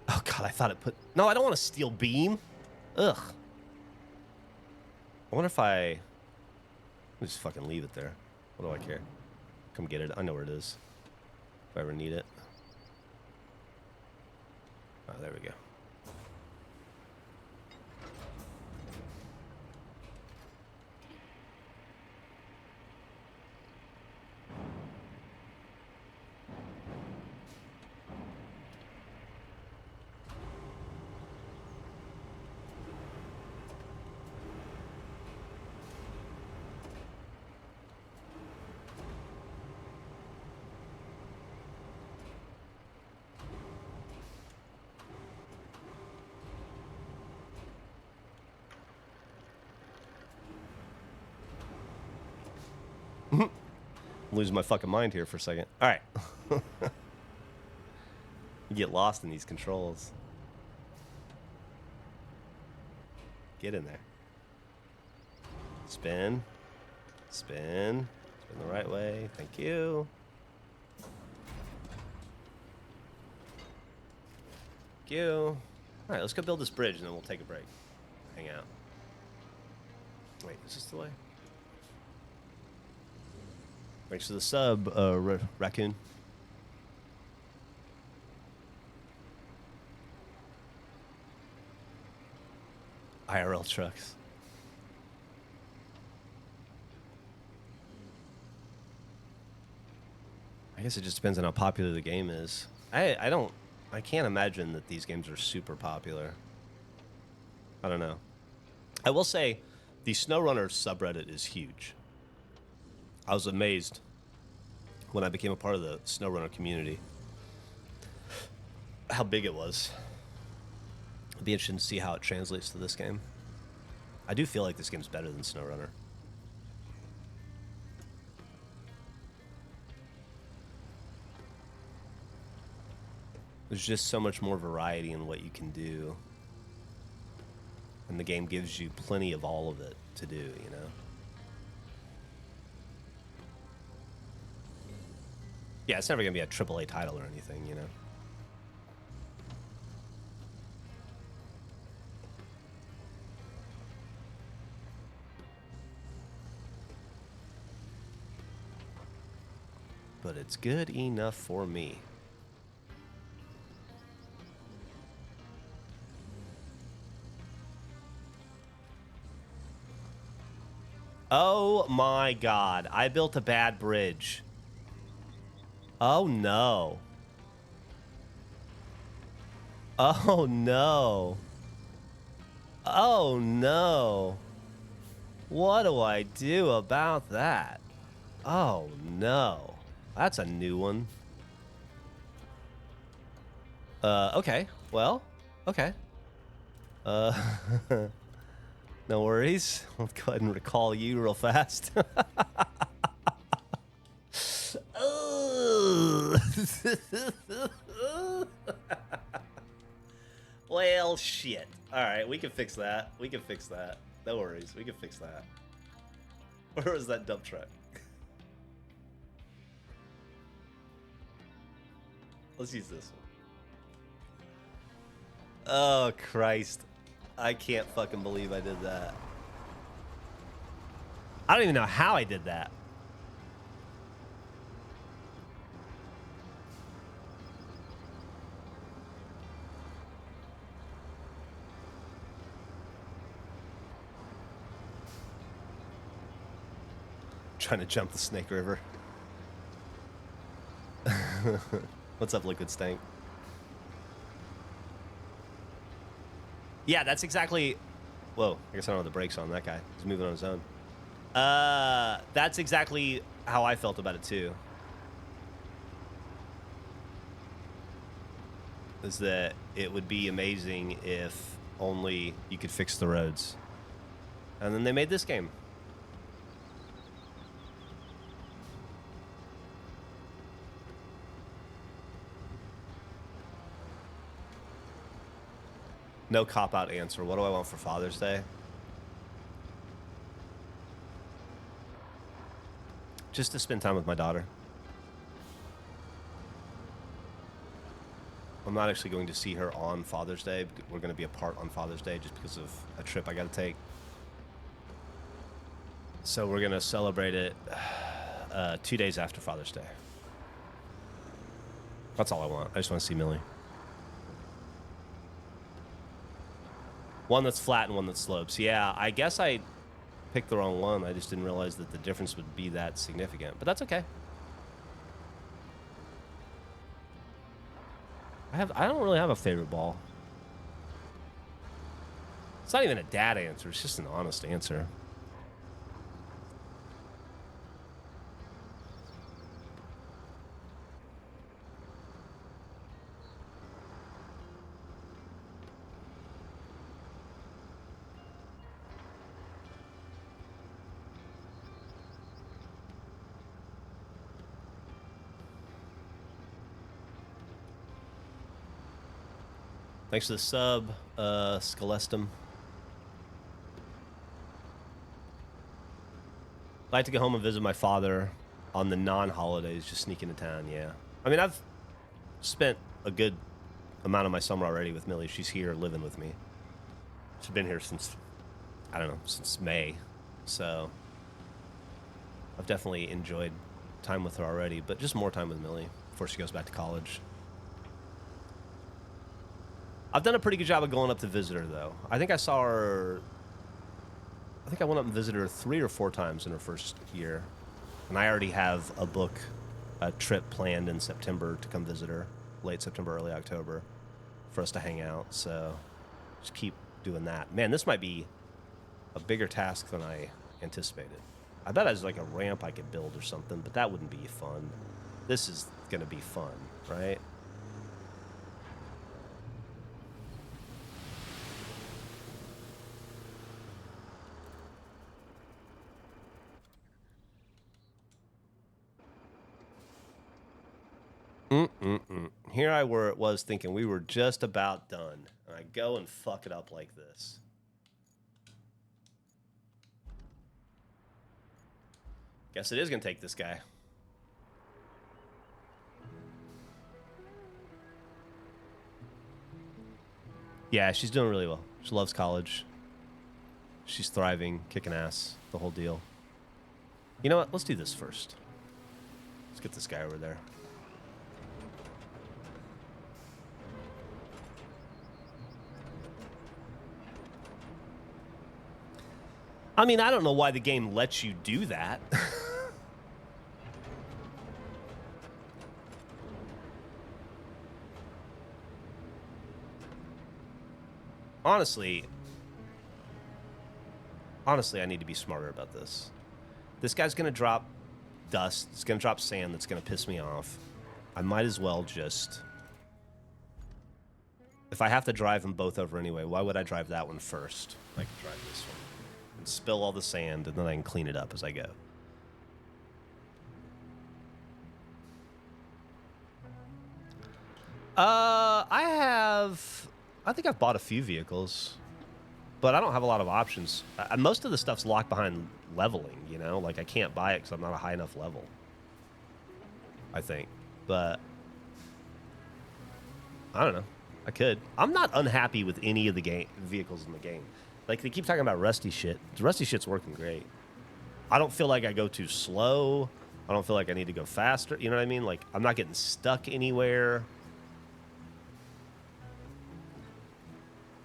Oh, God, I thought it put... No, I don't want a steel beam. Ugh. I wonder if I... I'll just fucking leave it there. What do I care? Come get it. I know where it is. If I ever need it. Oh, there we go. I'm losing my fucking mind here for a second. All right. You get lost in these controls. Get in there. Spin. Spin. Spin the right way. Thank you. Thank you. All right, let's go build this bridge and then we'll take a break. Hang out. Wait, is this the way? Thanks for the sub, Raccoon. IRL trucks. I guess it just depends on how popular the game is. I can't imagine that these games are super popular. I don't know. I will say the SnowRunner subreddit is huge. I was amazed when I became a part of the SnowRunner community how big it was. It'd be interesting to see how it translates to this game. I do feel like this game's better than SnowRunner. There's just so much more variety in what you can do. And the game gives you plenty of all of it to do, you know? Yeah, it's never going to be a AAA title or anything, you know? But it's good enough for me. Oh my God, I built a bad bridge. Oh no. Oh no. Oh no. What do I do about that? Oh no. That's a new one. Okay. Well, okay. No worries. I'll go ahead and recall you real fast. Well, shit. All right, we can fix that. We can fix that. No worries. We can fix that. Where was that dump truck? Let's use this one. Oh, Christ. I can't fucking believe I did that. I don't even know how I did that. Trying to jump the Snake River. What's up, Liquid Stank? Yeah, that's exactly... Whoa, I guess I don't have the brakes on that guy. He's moving on his own. That's exactly how I felt about it, too. Is that it would be amazing if only you could fix the roads. And then they made this game. No cop-out answer. What do I want for Father's Day? Just to spend time with my daughter. I'm not actually going to see her on Father's Day. We're going to be apart on Father's Day just because of a trip I got to take. So we're going to celebrate it 2 days after Father's Day. That's all I want. I just want to see Millie. One that's flat and one that slopes. Yeah, I guess I picked the wrong one. I just didn't realize that the difference would be that significant. But that's okay. I don't really have a favorite ball. It's not even a dad answer. It's just an honest answer. Thanks for the sub, Skelestum. I'd like to go home and visit my father on the non-holidays, just sneak into town, yeah. I mean, I've spent a good amount of my summer already with Millie. She's here living with me. She's been here since, I don't know, since May. So I've definitely enjoyed time with her already, but just more time with Millie before she goes back to college. I've done a pretty good job of going up to visit her, though. I think I saw her... I think I went up and visited her 3 or 4 times in her first year. And I already have a trip planned in September to come visit her. Late September, early October. For us to hang out. So just keep doing that. Man, this might be a bigger task than I anticipated. I bet there's like a ramp I could build or something, but that wouldn't be fun. This is going to be fun, right? Here I was thinking we were just about done, and I go and fuck it up like this. Guess it is gonna take this guy. Yeah, she's doing really well. She loves college. She's thriving, kicking ass, the whole deal. You know what? Let's do this first. Let's get this guy over there. I mean, I don't know why the game lets you do that. Honestly, I need to be smarter about this. This guy's going to drop dust. It's going to drop sand that's going to piss me off. I might as well just... If I have to drive them both over anyway, why would I drive that one first? I can drive this one. And spill all the sand, and then I can clean it up as I go. I think I've bought a few vehicles, but I don't have a lot of options. Most of the stuff's locked behind leveling, you know? Like, I can't buy it because I'm not a high enough level, I think. But, I don't know. I could. I'm not unhappy with any of the vehicles in the game. Like, they keep talking about rusty shit. The rusty shit's working great. I don't feel like I go too slow. I don't feel like I need to go faster. You know what I mean? Like, I'm not getting stuck anywhere.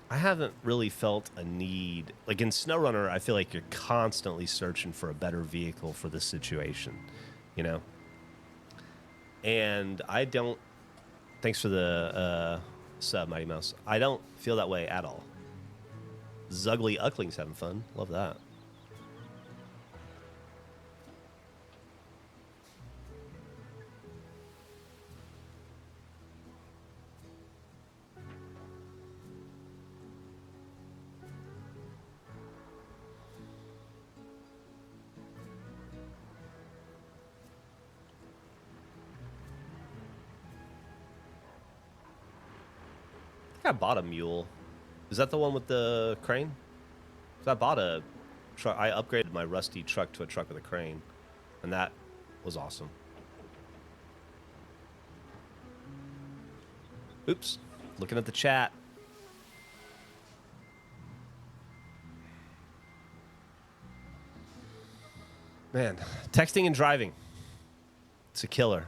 I haven't really felt a need. Like in SnowRunner, I feel like you're constantly searching for a better vehicle for this situation, you know? And I don't. Thanks for the sub, Mighty Mouse. I don't feel that way at all. Zugly Uckling's having fun. Love that. I think I bought a mule. Is that the one with the crane? 'Cause I bought a truck. I upgraded my rusty truck to a truck with a crane, and that was awesome. Oops. Looking at the chat. Man, texting and driving. It's a killer.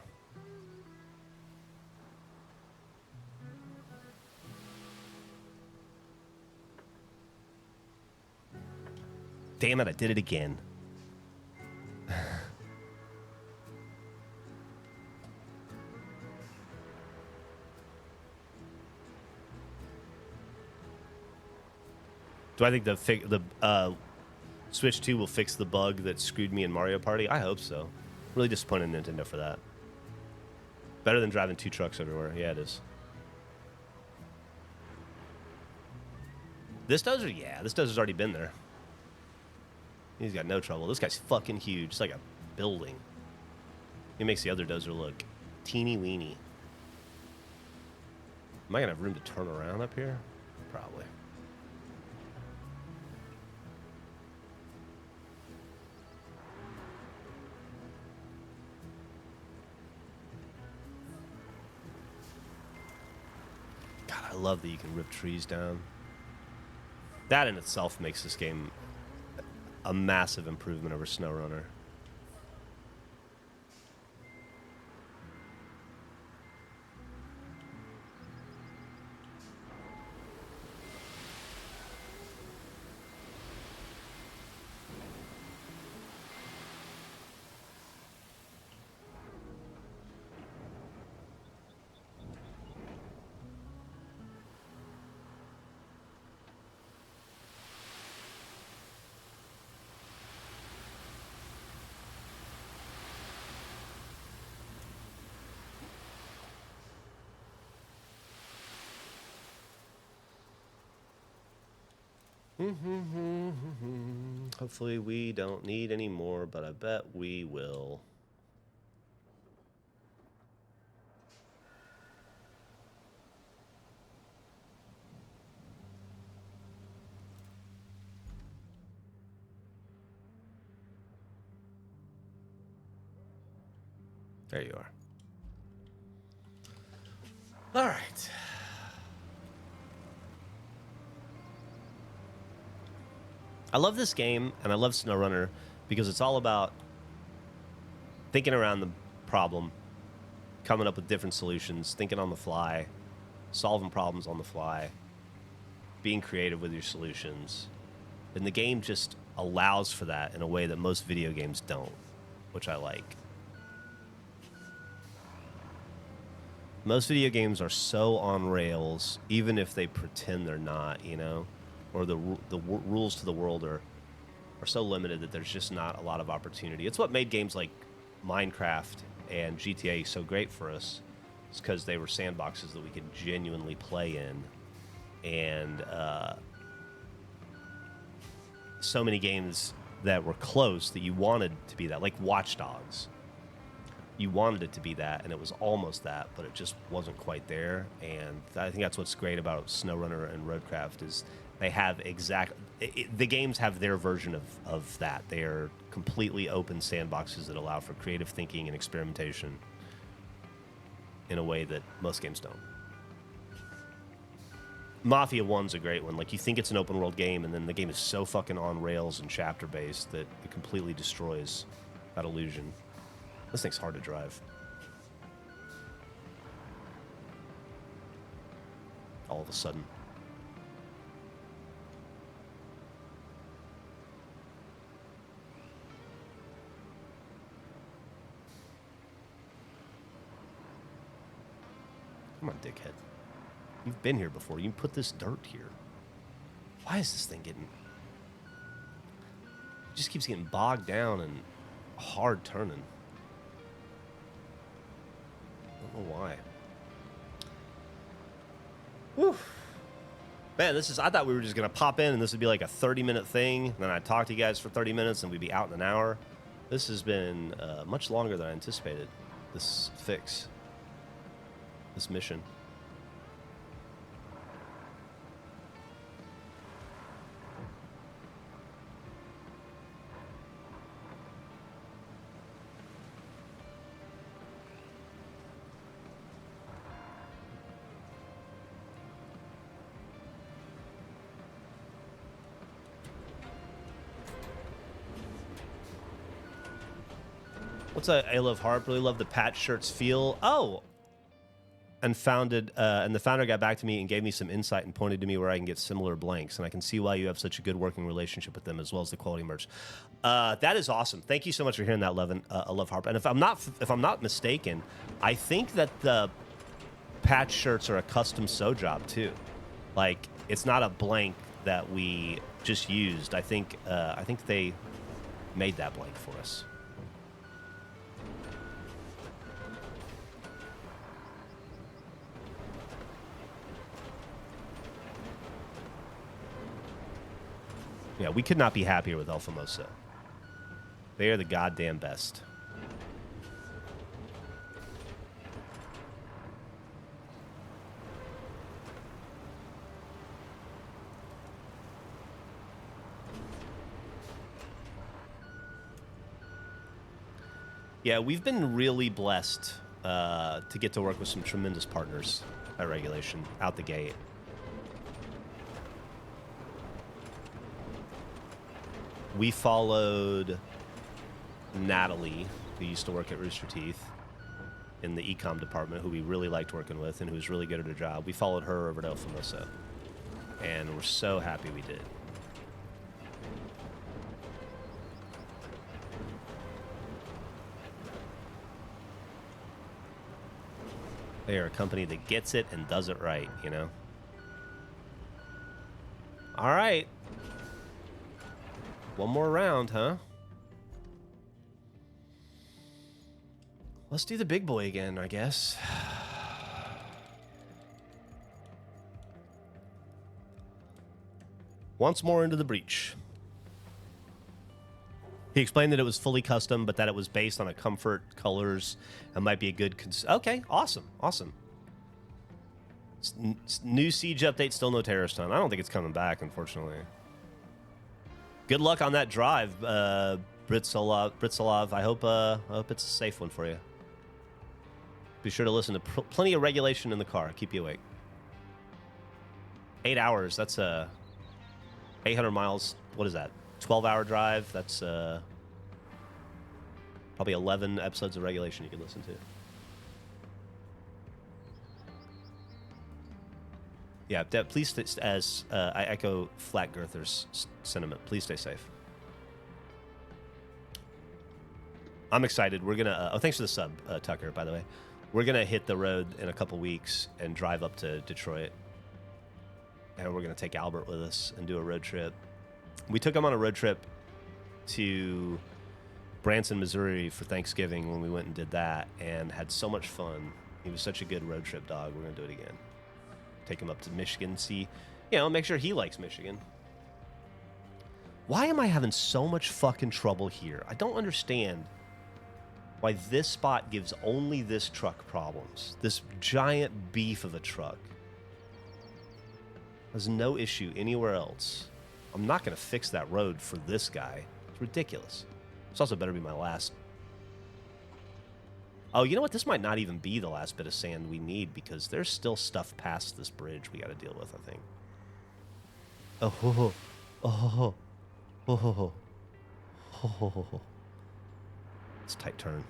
Damn it, I did it again. Do I think the Switch 2 will fix the bug that screwed me in Mario Party? I hope so. Really disappointed in Nintendo for that. Better than driving 2 trucks everywhere. Yeah, it is. This dozer? Yeah, this dozer's already been there. He's got no trouble. This guy's fucking huge. It's like a building. He makes the other dozer look teeny weeny. Am I going to have room to turn around up here? Probably. God, I love that you can rip trees down. That in itself makes this game a massive improvement over SnowRunner. Hopefully we don't need any more, but I bet we will. There you are. All right. I love this game, and I love SnowRunner because it's all about thinking around the problem, coming up with different solutions, thinking on the fly, solving problems on the fly, being creative with your solutions. And the game just allows for that in a way that most video games don't, which I like. Most video games are so on rails, even if they pretend they're not, you know? Or the rules to the world are so limited that there's just not a lot of opportunity. It's what made games like Minecraft and GTA so great for us. It's because they were sandboxes that we could genuinely play in. And so many games that were close that you wanted to be that, like Watch Dogs. You wanted it to be that, and it was almost that, but it just wasn't quite there. And I think that's what's great about SnowRunner and Roadcraft is they have the games have their version of that. They are completely open sandboxes that allow for creative thinking and experimentation in a way that most games don't. Mafia 1's a great one. Like, you think it's an open world game, and then the game is so fucking on rails and chapter based that it completely destroys that illusion. This thing's hard to drive. All of a sudden. Come on, dickhead. You've been here before. You put this dirt here. Why is this thing getting... It just keeps getting bogged down and hard turning. I don't know why. Whew. Man, this is... I thought we were just going to pop in and this would be like a 30-minute thing. And then I'd talk to you guys for 30 minutes and we'd be out in an hour. This has been much longer than I anticipated. This fix. This mission. What's I Love Harp? Really love the patch shirts feel. Oh! And the founder got back to me and gave me some insight and pointed to me where I can get similar blanks. And I can see why you have such a good working relationship with them as well as the quality merch. That is awesome. Thank you so much for hearing that, Levin. I Love Harp. And if I'm not mistaken, I think that the patch shirts are a custom sew job too. Like, it's not a blank that we just used. I think they made that blank for us. Yeah, we could not be happier with El Famoso. They are the goddamn best. Yeah, we've been really blessed to get to work with some tremendous partners at Regulation out the gate. We followed Natalie, who used to work at Rooster Teeth in the e-com department, who we really liked working with and who was really good at her job. We followed her over to El Famoso, and we're so happy we did. They are a company that gets it and does it right, you know? All right. One more round, huh? Let's do the big boy again, I guess. Once more into the breach. He explained that it was fully custom, but that it was based on a comfort, colors, and might be a good... Okay, awesome, awesome. New Siege update, still no terrorist hunt. I don't think it's coming back, unfortunately. Good luck on that drive, Britsolov. I hope it's a safe one for you. Be sure to listen to plenty of Regulation in the car. Keep you awake. 8 hours. That's 800 miles. What is that? 12-hour drive. That's probably 11 episodes of Regulation you could listen to. Yeah, please, as I echo Flat Girther's sentiment, please stay safe. I'm excited. We're going to... oh, thanks for the sub, Tucker, by the way. We're going to hit the road in a couple weeks and drive up to Detroit. And we're going to take Albert with us and do a road trip. We took him on a road trip to Branson, Missouri for Thanksgiving when we went and did that and had so much fun. He was such a good road trip dog. We're going to do it again. Take him up to Michigan, see, you know, make sure he likes Michigan. Why am I having so much fucking trouble here? I don't understand why this spot gives only this truck problems. This giant beef of a truck. There's no issue anywhere else. I'm not going to fix that road for this guy. It's ridiculous. This also better be my last Oh, you know what? This might not even be the last bit of sand we need because there's still stuff past this bridge we got to deal with, I think. Oh, ho, ho. Oh, ho, ho. Oh, ho, ho. Ho, ho, ho, ho. It's a tight turn.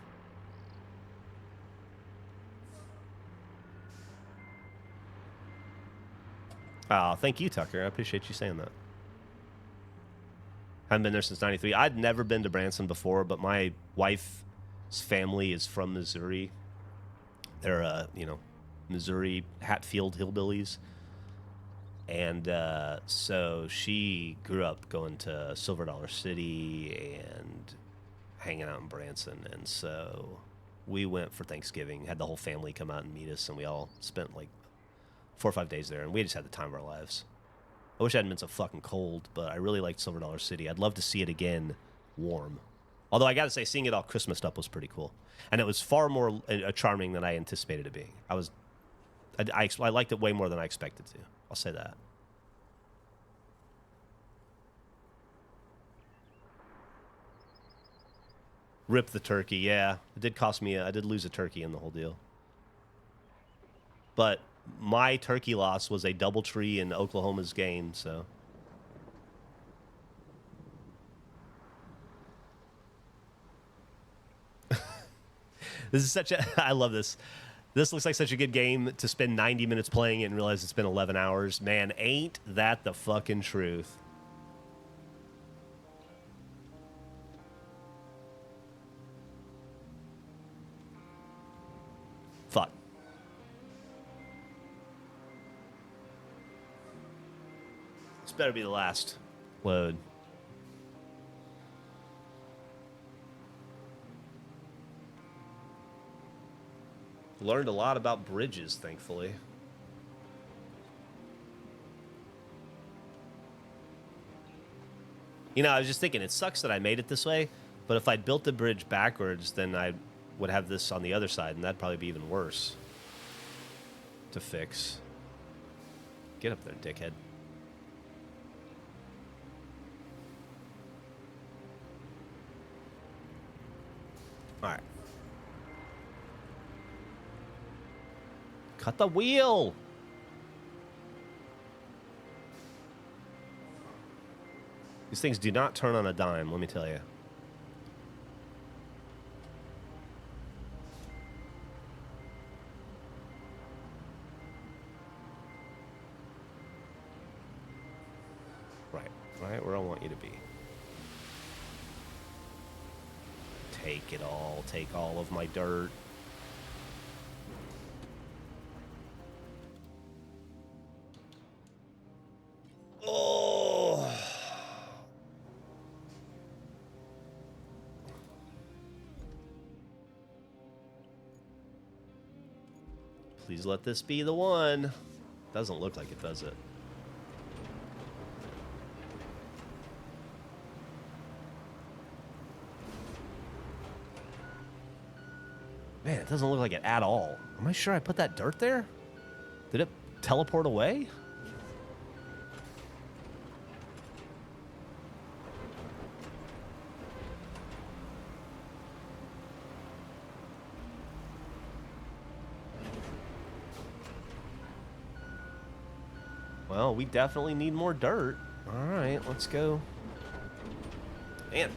Oh, thank you, Tucker. I appreciate you saying that. Haven't been there since 93. I'd never been to Branson before, but my wife's family is from Missouri. They're, Missouri Hatfield hillbillies. And so she grew up going to Silver Dollar City and hanging out in Branson. And so we went for Thanksgiving, had the whole family come out and meet us, and we all spent like 4 or 5 days there, and we just had the time of our lives. I wish it hadn't been so fucking cold, but I really liked Silver Dollar City. I'd love to see it again warm. Although I got to say, seeing it all Christmased up was pretty cool. And it was far more charming than I anticipated it being. I liked it way more than I expected to. I'll say that. Rip the turkey, yeah. It did cost me, I did lose a turkey in the whole deal. But my turkey loss was a DoubleTree in Oklahoma's gain, so. This is such a, I love this. This looks like such a good game to spend 90 minutes playing it and realize it's been 11 hours. Man, ain't that the fucking truth. Fuck. This better be the last load. Learned a lot about bridges, thankfully. You know, I was just thinking, it sucks that I made it this way, but if I'd built the bridge backwards, then I would have this on the other side, and that'd probably be even worse to fix. Get up there, dickhead. All right. Cut the wheel. These things do not turn on a dime, let me tell you. Right where I want you to be. Take it all. Take all of my dirt. Oh. Please let this be the one. Doesn't look like it, does it? Man, it doesn't look like it at all. Am I sure I put that dirt there? Did it teleport away? Well, we definitely need more dirt. All right, let's go. Man.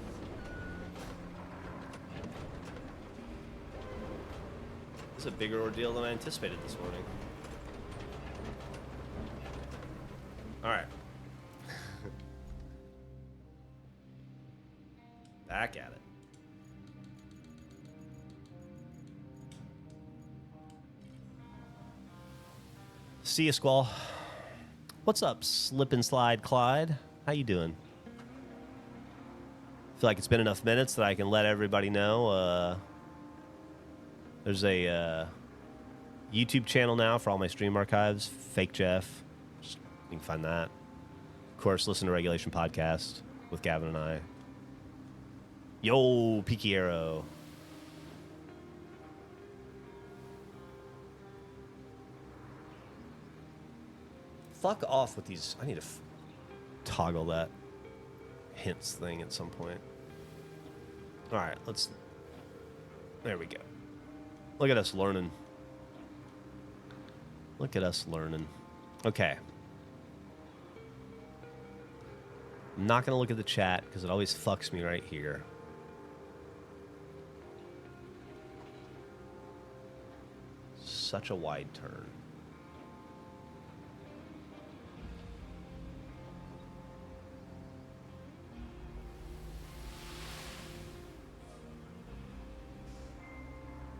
This is a bigger ordeal than I anticipated this morning. All right. Back at it. See ya, Squall. What's up, Slip and Slide Clyde? How you doing? Feel like it's been enough minutes that I can let everybody know. There's a YouTube channel now for all my stream archives. Fake Jeff. Just, you can find that. Of course, listen to Regulation Podcast with Gavin and I. Yo, Peaky Arrow. Fuck off with these. I need to toggle that hints thing at some point. All right, let's. There we go. Look at us learning. Look at us learning. Okay. I'm not going to look at the chat because it always fucks me right here. Such a wide turn.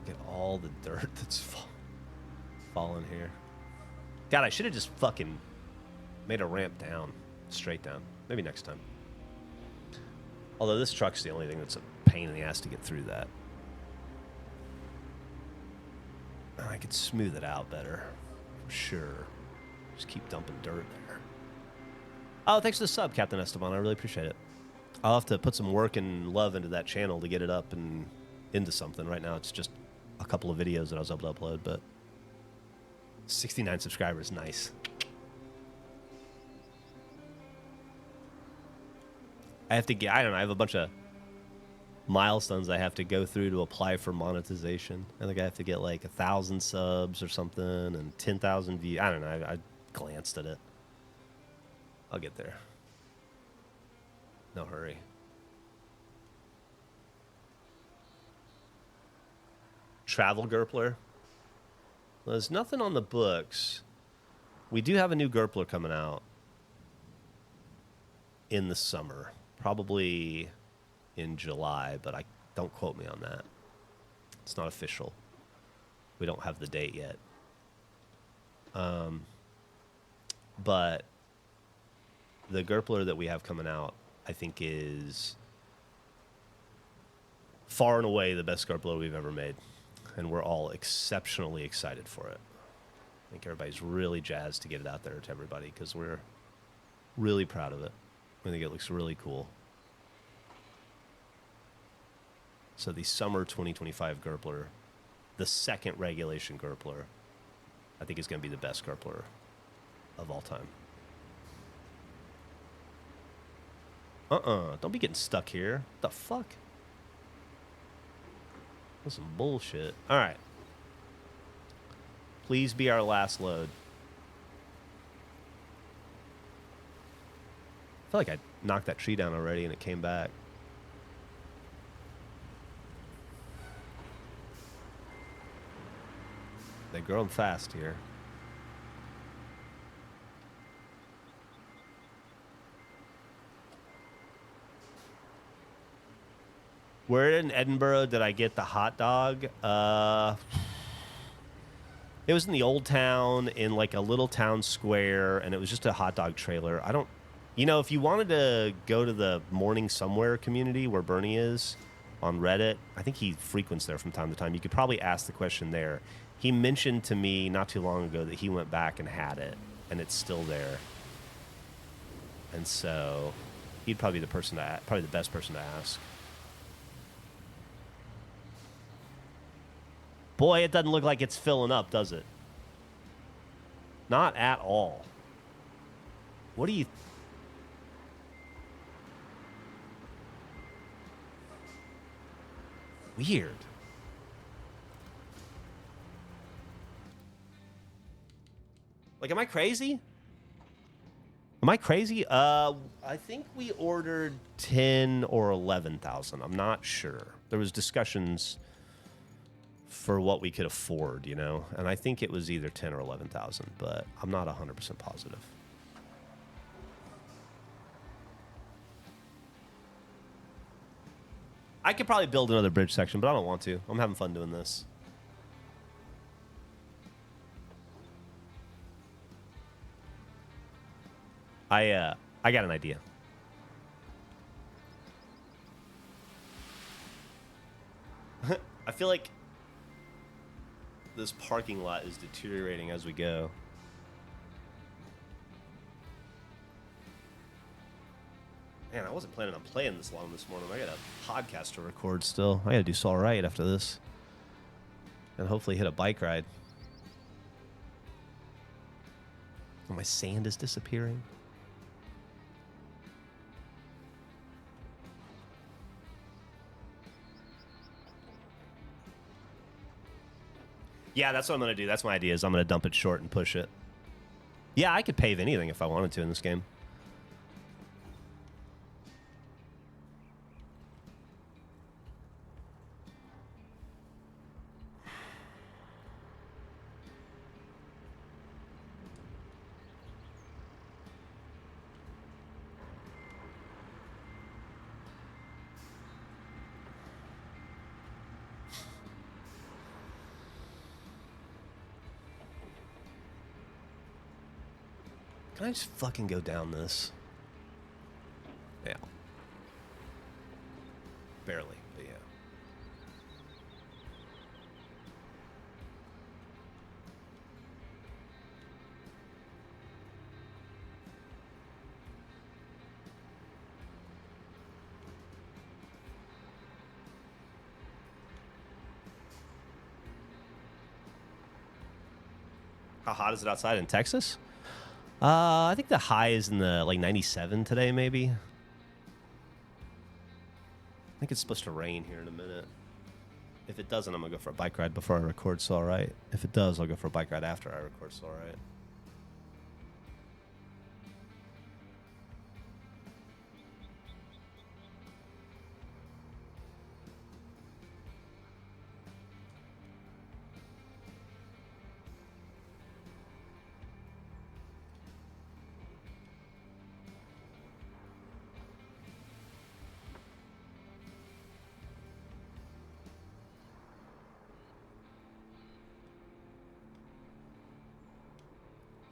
Look at all the dirt that's fallen here. God, I should have just fucking made a ramp down. Straight down. Maybe next time. Although this truck's the only thing that's a pain in the ass to get through that. I could smooth it out better. For sure. Just keep dumping dirt there. Oh, thanks for the sub, Captain Esteban. I really appreciate it. I'll have to put some work and love into that channel to get it up and into something. Right now it's just a couple of videos that I was able to upload, but 69 subscribers, nice. I have to get, I don't know, I have a bunch of milestones I have to go through to apply for monetization. I think I have to get like 1,000 subs or something and 10,000 views. I don't know, I glanced at it. I'll get there. No hurry. Travel Gerpler. Well, there's nothing on the books. We do have a new Gerpler coming out in the summer. Probably in July, but don't quote me on that. It's not official. We don't have the date yet. But the Gerpler that we have coming out, I think, is far and away the best Gerpler we've ever made. And we're all exceptionally excited for it. I think everybody's really jazzed to get it out there to everybody because we're really proud of it. I think it looks really cool. So the summer 2025 Gerpler, the second regulation Gerpler, I think is going to be the best Gerpler of all time. Don't be getting stuck here. What the fuck? That's some bullshit. All right. Please be our last load. I feel like I knocked that tree down already and it came back. They're growing fast here. Where in Edinburgh did I get the hot dog? It was in the old town, in like a little town square, and it was just a hot dog trailer. I don't... You know, if you wanted to go to the Morning Somewhere community where Bernie is on Reddit, I think he frequents there from time to time. You could probably ask the question there. He mentioned to me not too long ago that he went back and had it, and it's still there. And so he'd probably be probably the best person to ask. Boy, it doesn't look like it's filling up, does it? Not at all. What do you... Weird. Like, am I crazy? Am I crazy? I think we ordered 10 or 11,000. I'm not sure. There was discussions for what we could afford, you know? And I think it was either 10 or 11,000, but I'm not 100% positive. I could probably build another bridge section, but I don't want to. I'm having fun doing this. I got an idea. I feel like this parking lot is deteriorating as we go. Man, I wasn't planning on playing this long this morning. I got a podcast to record still. I got to do so all right after this. And hopefully hit a bike ride. Oh, my sand is disappearing. Yeah, that's what I'm going to do. That's my idea is I'm going to dump it short and push it. Yeah, I could pave anything if I wanted to in this game. Can I just fucking go down this? Yeah. Barely, but yeah. How hot is it outside in Texas? I think the high is in the like 97 today, maybe. I think it's supposed to rain here in a minute. If it doesn't, I'm gonna go for a bike ride before I record. So all right. If it does, I'll go for a bike ride after I record. So all right.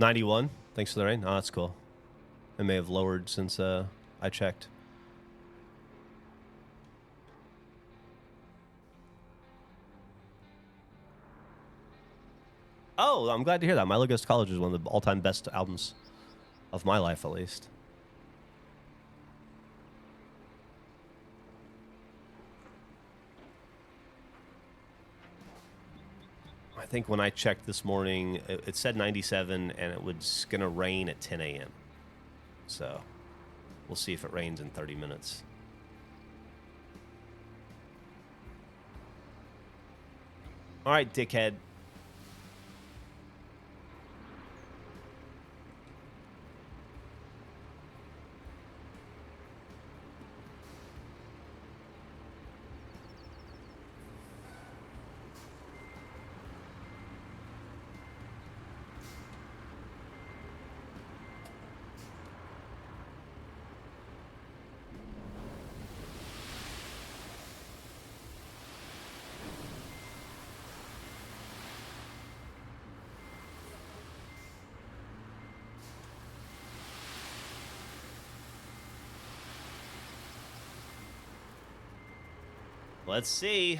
$91. Thanks for the rain. Oh, that's cool. It may have lowered since I checked. Oh, I'm glad to hear that. Milo Goes to College is one of the all-time best albums of my life, at least. I think when I checked this morning, it said 97, and it was going to rain at 10 a.m. So we'll see if it rains in 30 minutes. All right, dickhead. Let's see.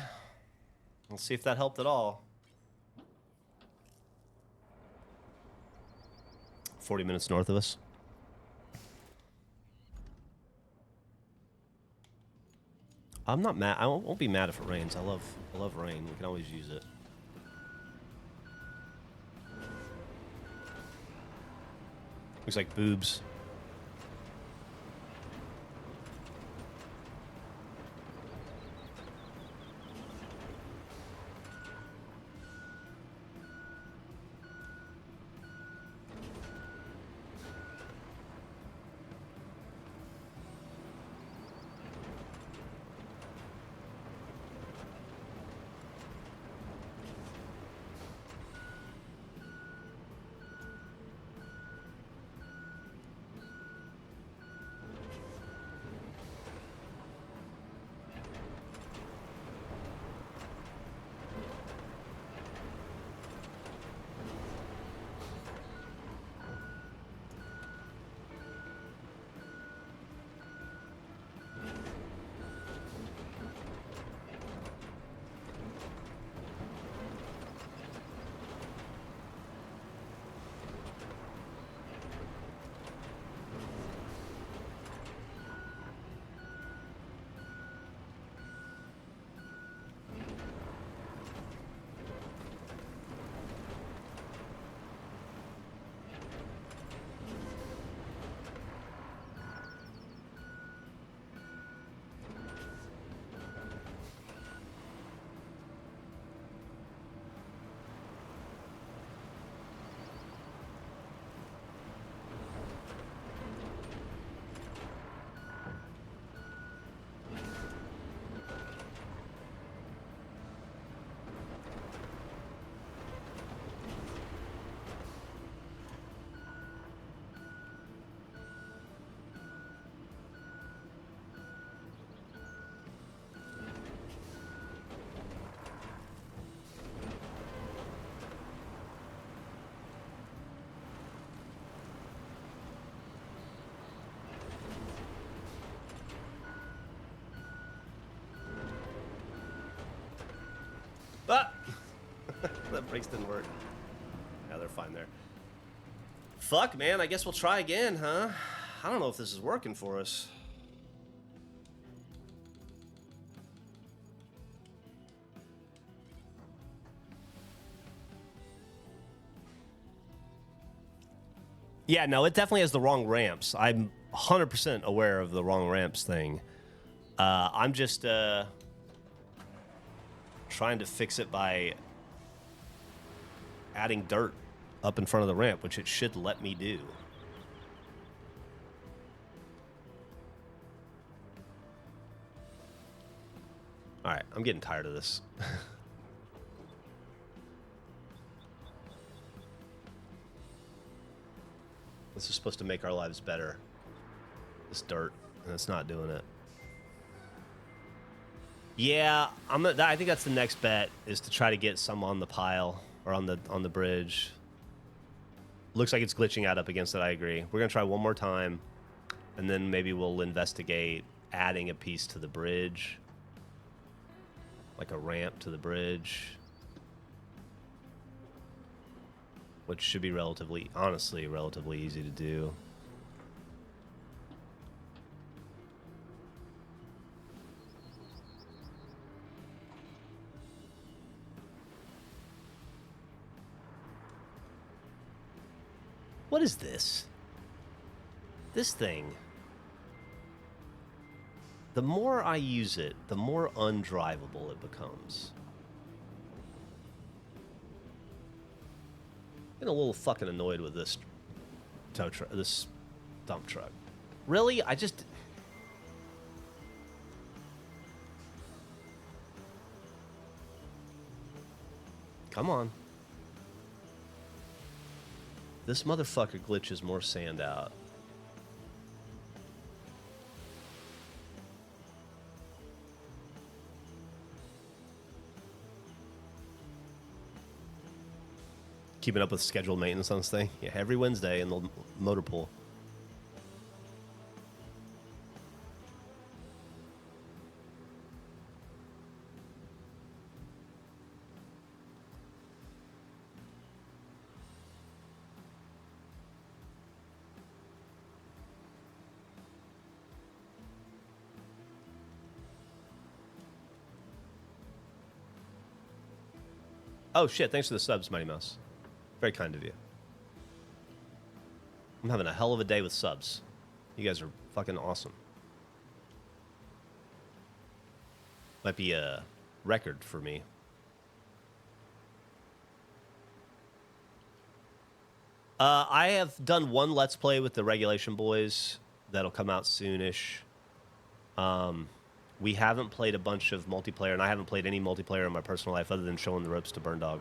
Let's see if that helped at all. 40 minutes north of us. I'm not mad. I won't be mad if it rains. I love rain. We can always use it. Looks like boobs. Ah! That brakes didn't work. Yeah, they're fine there. Fuck, man. I guess we'll try again, huh? I don't know if this is working for us. Yeah, no, it definitely has the wrong ramps. I'm 100% aware of the wrong ramps thing. I'm just trying to fix it by adding dirt up in front of the ramp, which it should let me do. All right, I'm getting tired of this. This is supposed to make our lives better. This dirt, and it's not doing it. Yeah, I think that's the next bet, is to try to get some on the pile or on the bridge. Looks like it's glitching out up against it. I agree. We're gonna try one more time, and then maybe we'll investigate adding a piece to the bridge, like a ramp to the bridge, which should be honestly, relatively easy to do. What is this? This thing. The more I use it, the more undrivable it becomes. Getting a little fucking annoyed with this this dump truck. Really? Come on. This motherfucker glitches more sand out. Keeping up with scheduled maintenance on this thing? Yeah, every Wednesday in the motor pool. Oh shit, thanks for the subs, Mighty Mouse. Very kind of you. I'm having a hell of a day with subs. You guys are fucking awesome. Might be a record for me. I have done one Let's Play with the Regulation Boys. That'll come out soonish. We haven't played a bunch of multiplayer, and I haven't played any multiplayer in my personal life other than showing the ropes to Burn Dog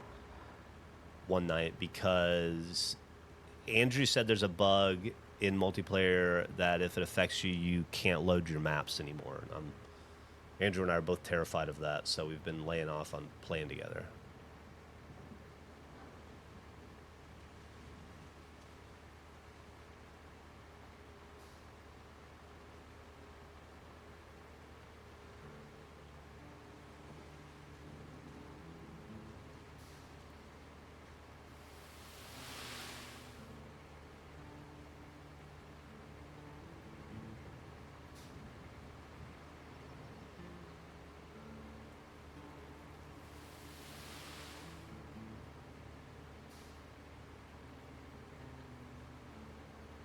one night, because Andrew said there's a bug in multiplayer that if it affects you, you can't load your maps anymore. Andrew and I are both terrified of that, so we've been laying off on playing together.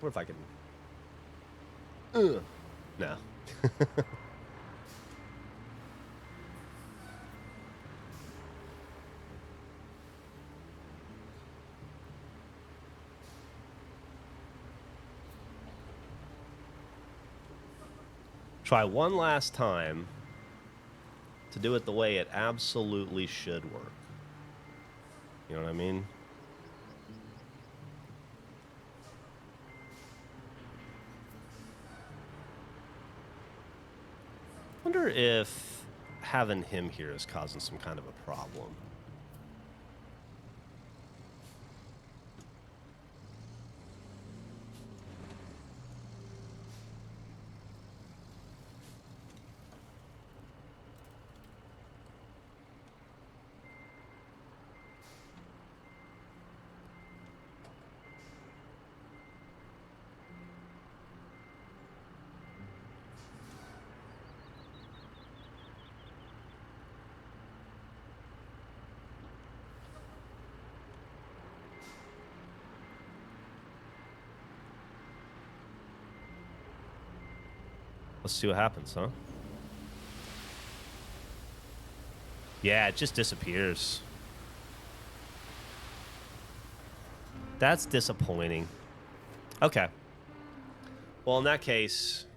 What if I can... No. Try one last time to do it the way it absolutely should work. You know what I mean? Wonder if having him here is causing some kind of a problem. Let's see what happens, huh? Yeah, it just disappears. That's disappointing. Okay. Well, in that case,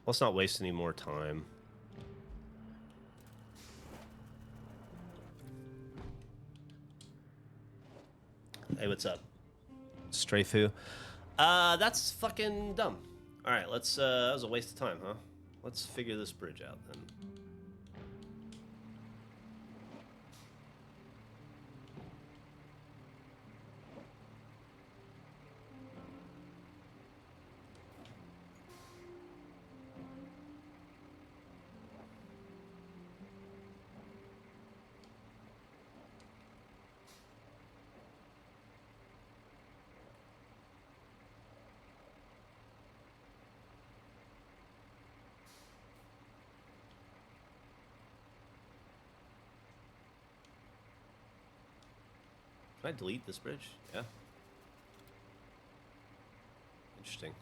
let's not waste any more time. Hey, what's up? Strafu. That's fucking dumb. All right, let's, that was a waste of time, huh? Let's figure this bridge out then. Can I delete this bridge? Yeah. Interesting.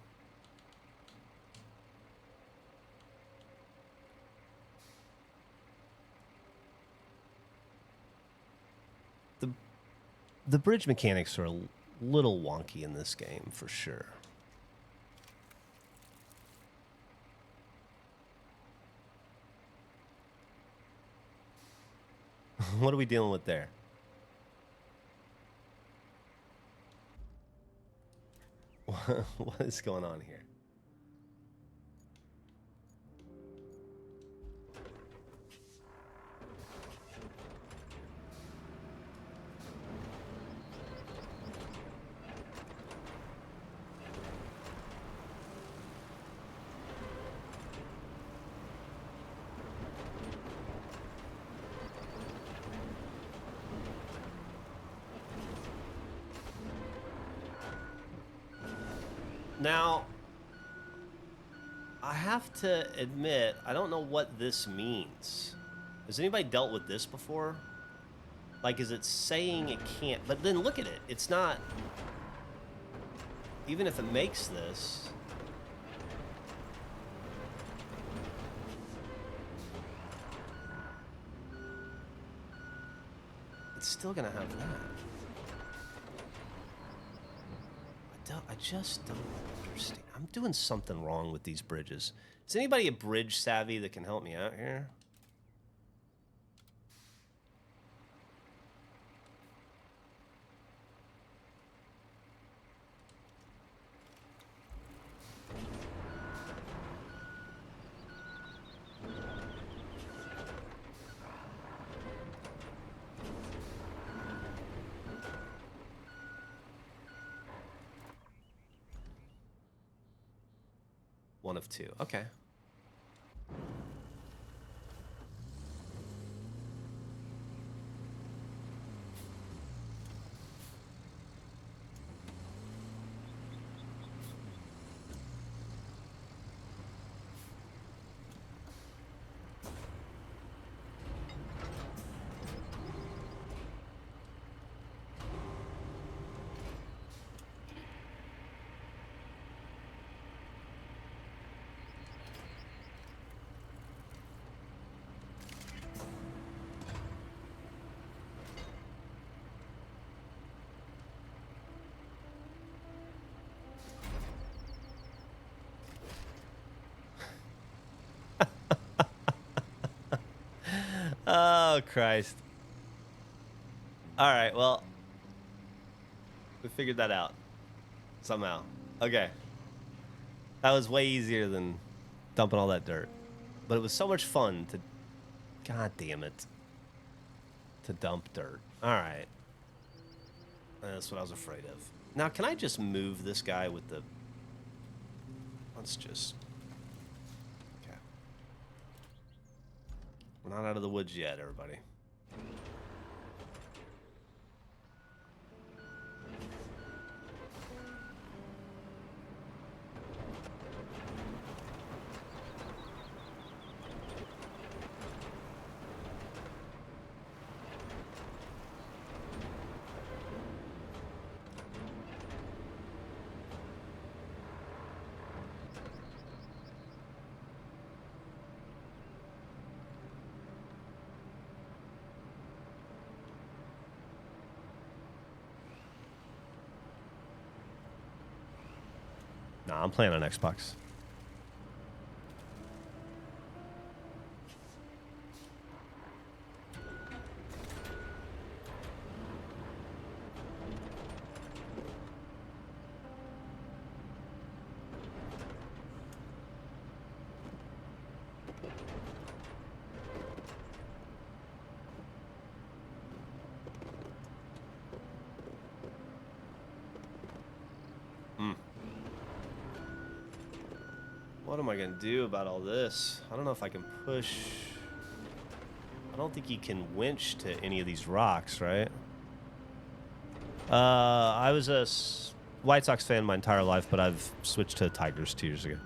The bridge mechanics are a little wonky in this game, for sure. What are we dealing with there? What is going on here? Now, I have to admit, I don't know what this means. Has anybody dealt with this before? Like, is it saying it can't? But then look at it. It's not... Even if it makes this... It's still gonna have that. I just don't understand. I'm doing something wrong with these bridges. Is anybody a bridge savvy that can help me out here? One of two. Okay. Oh, Christ. All right, well, we figured that out somehow. Okay. That was way easier than dumping all that dirt. But it was so much fun to... God damn it. To dump dirt. All right. That's what I was afraid of. Now, can I just move this guy with the... Let's just... Okay. We're not out of the woods yet, everybody. Nah, I'm playing on Xbox. What am I going to do about all this? I don't know if I can push. I don't think you can winch to any of these rocks, right? I was a White Sox fan my entire life, but I've switched to Tigers 2 years ago.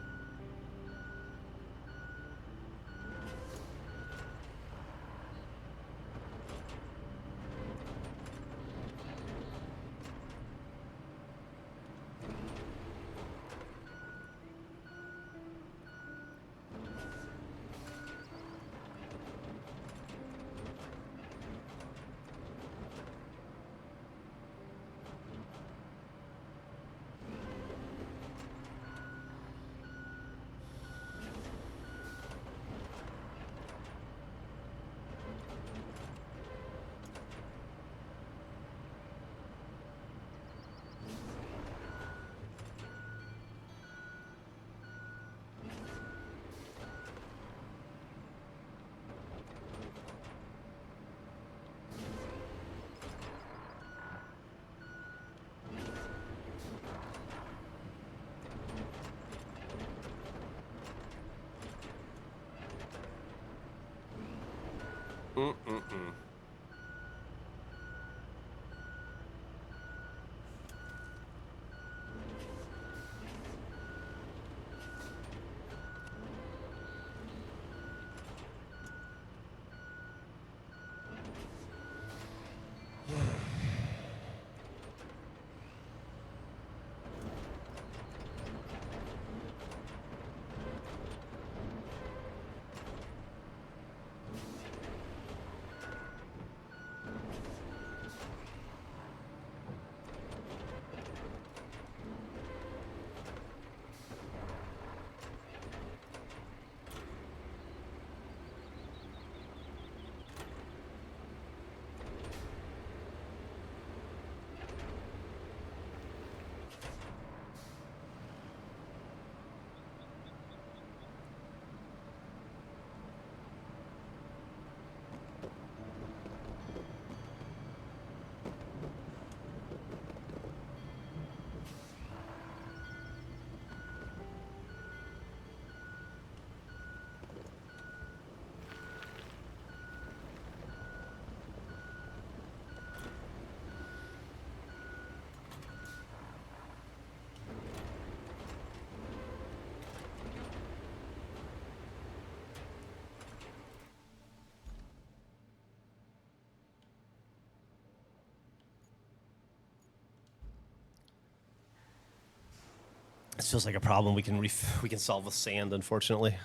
This feels like a problem we can solve with sand, unfortunately.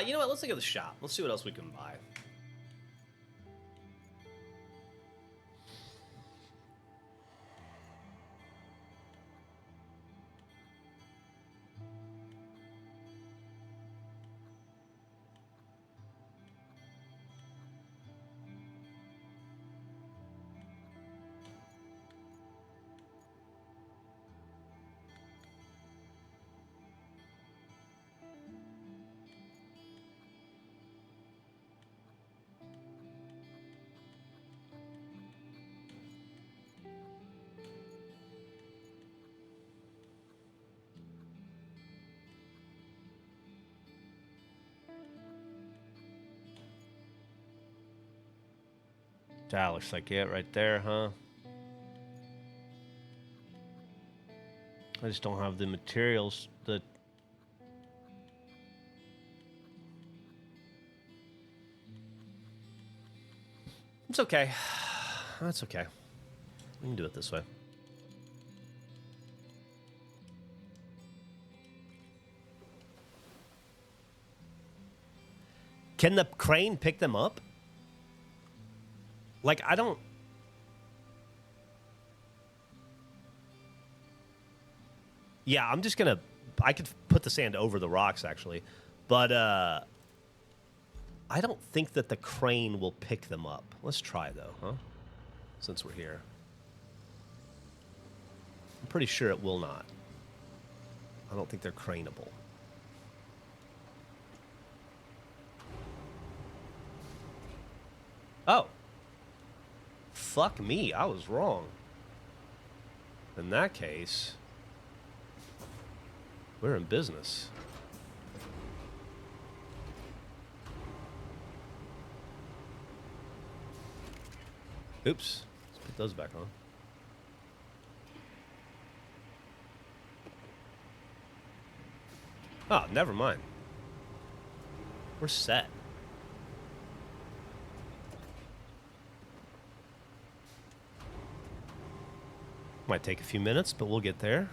You know what? Let's look at the shop. Let's see what else we can buy. That looks like it right there, huh? I just don't have the materials that... It's okay. That's okay. We can do it this way. Can the crane pick them up? Like, I don't... Yeah, I'm just gonna. I could put the sand over the rocks actually, but I don't think that the crane will pick them up. Let's try though, huh? Since we're here, I'm pretty sure it will not. I don't think they're craneable. Oh. Fuck me, I was wrong. In that case, we're in business. Oops. Let's put those back on. Oh, never mind. We're set. Might take a few minutes, but we'll get there.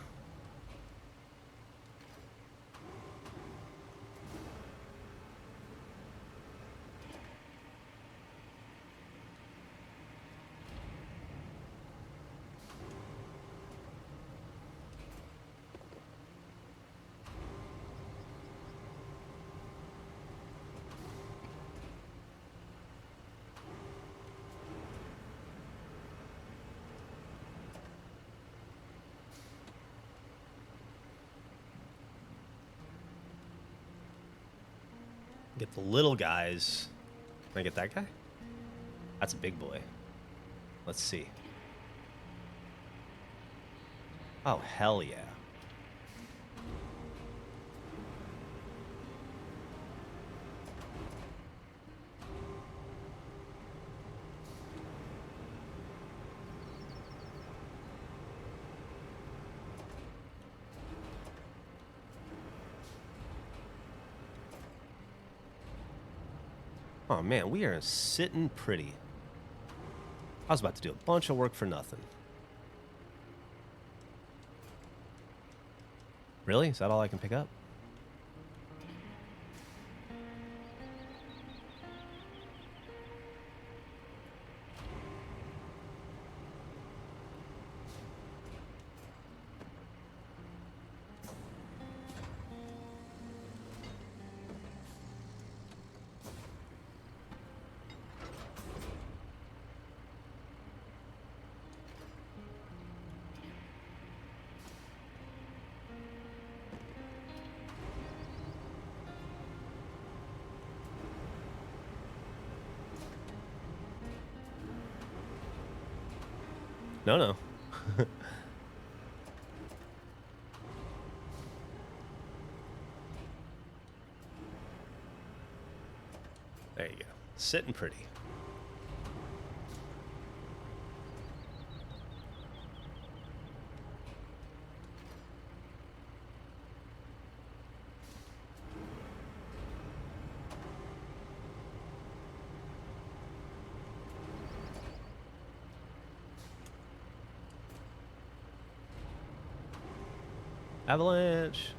Get the little guys. Can I get that guy? That's a big boy. Let's see. Oh, hell yeah. Oh man, we are sitting pretty. I was about to do a bunch of work for nothing. Really? Is that all I can pick up? No, no. There you go. Sitting pretty. Avalanche.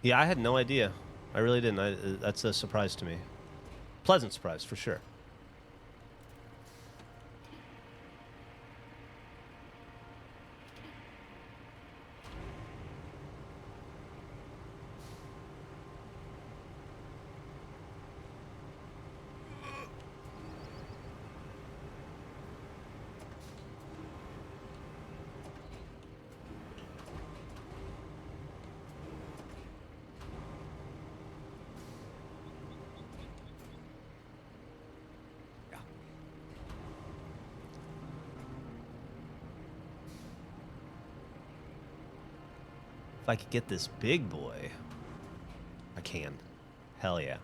Yeah, I had no idea. I really didn't. That's a surprise to me. Pleasant surprise, for sure. I could get this big boy. I can. Hell yeah.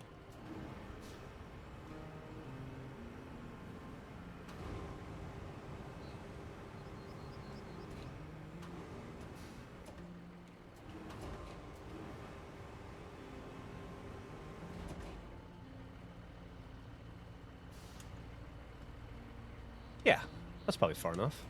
Yeah, that's probably far enough.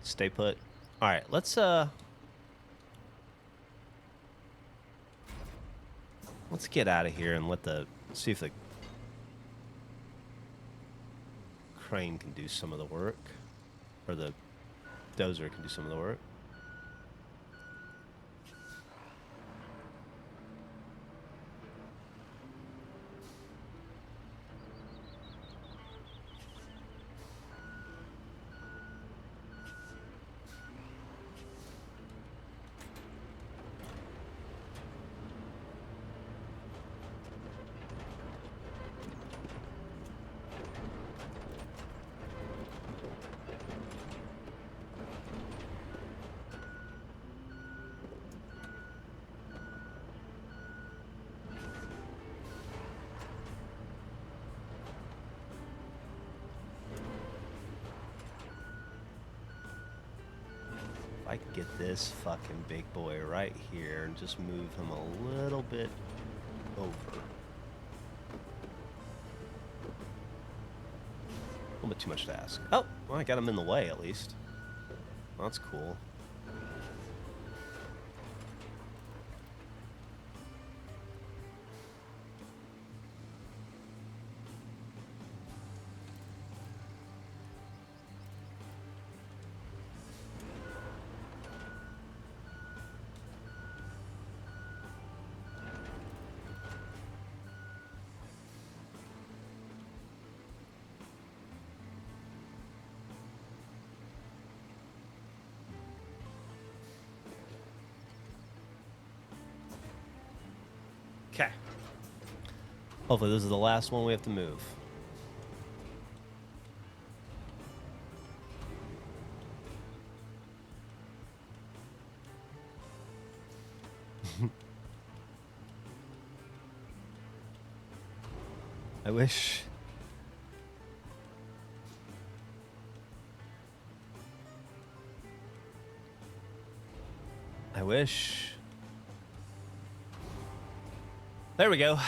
Stay put. All right, let's get out of here and see if the crane can do some of the work, or the dozer can do some of the work. I could get this fucking big boy right here and just move him a little bit over. A little bit too much to ask. Oh, well, I got him in the way at least. Well, that's cool. Okay. Hopefully this is the last one we have to move. I wish. I wish. There we go.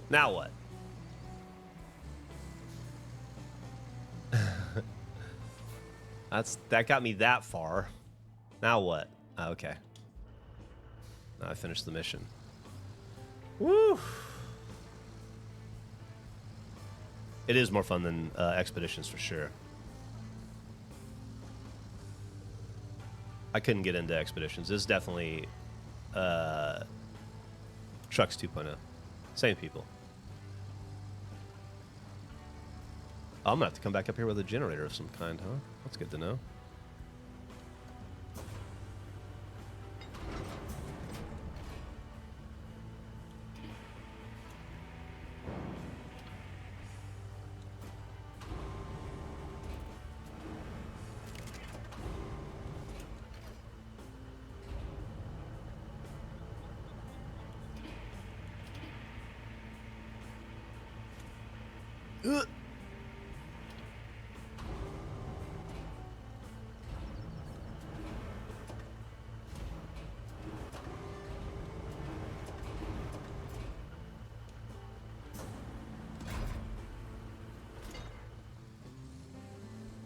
Now what? That got me that far. Now what? Oh, okay. Now I finished the mission. Woo! It is more fun than expeditions for sure. I couldn't get into expeditions. This is definitely Trucks 2.0. Same people. I'm gonna have to come back up here with a generator of some kind, huh? That's good to know.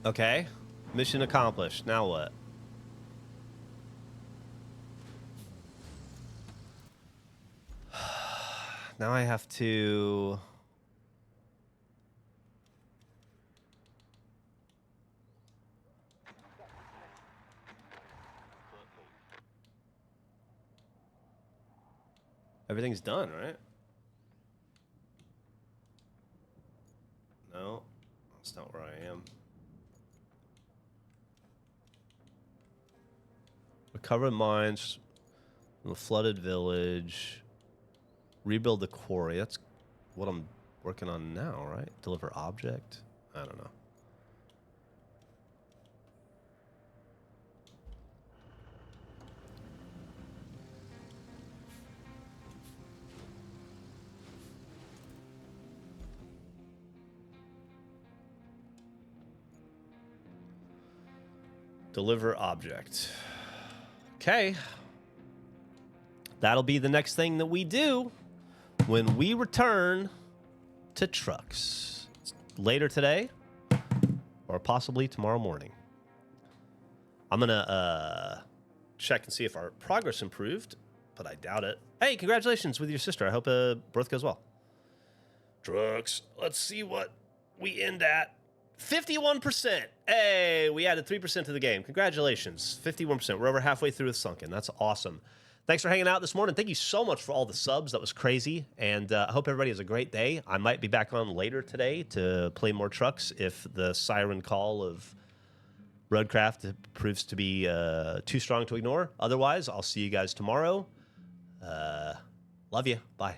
Okay. Mission accomplished. Now what? Now I have to... Everything's done, right? No, that's not where I am. Recover mines from a flooded village. Rebuild the quarry. That's what I'm working on now, right? Deliver object? I don't know. Deliver object. Okay. That'll be the next thing that we do when we return to trucks. Later today or possibly tomorrow morning. I'm going to check and see if our progress improved, but I doubt it. Hey, congratulations with your sister. I hope birth goes well. Trucks. Let's see what we end at. 51%. Hey, we added 3% to the game. Congratulations. 51%. We're over halfway through with Sunken. That's awesome. Thanks for hanging out this morning. Thank you so much for all the subs. That was crazy. And I hope everybody has a great day. I might be back on later today to play more trucks if the siren call of Roadcraft proves to be too strong to ignore. Otherwise, I'll see you guys tomorrow. Love you. Bye.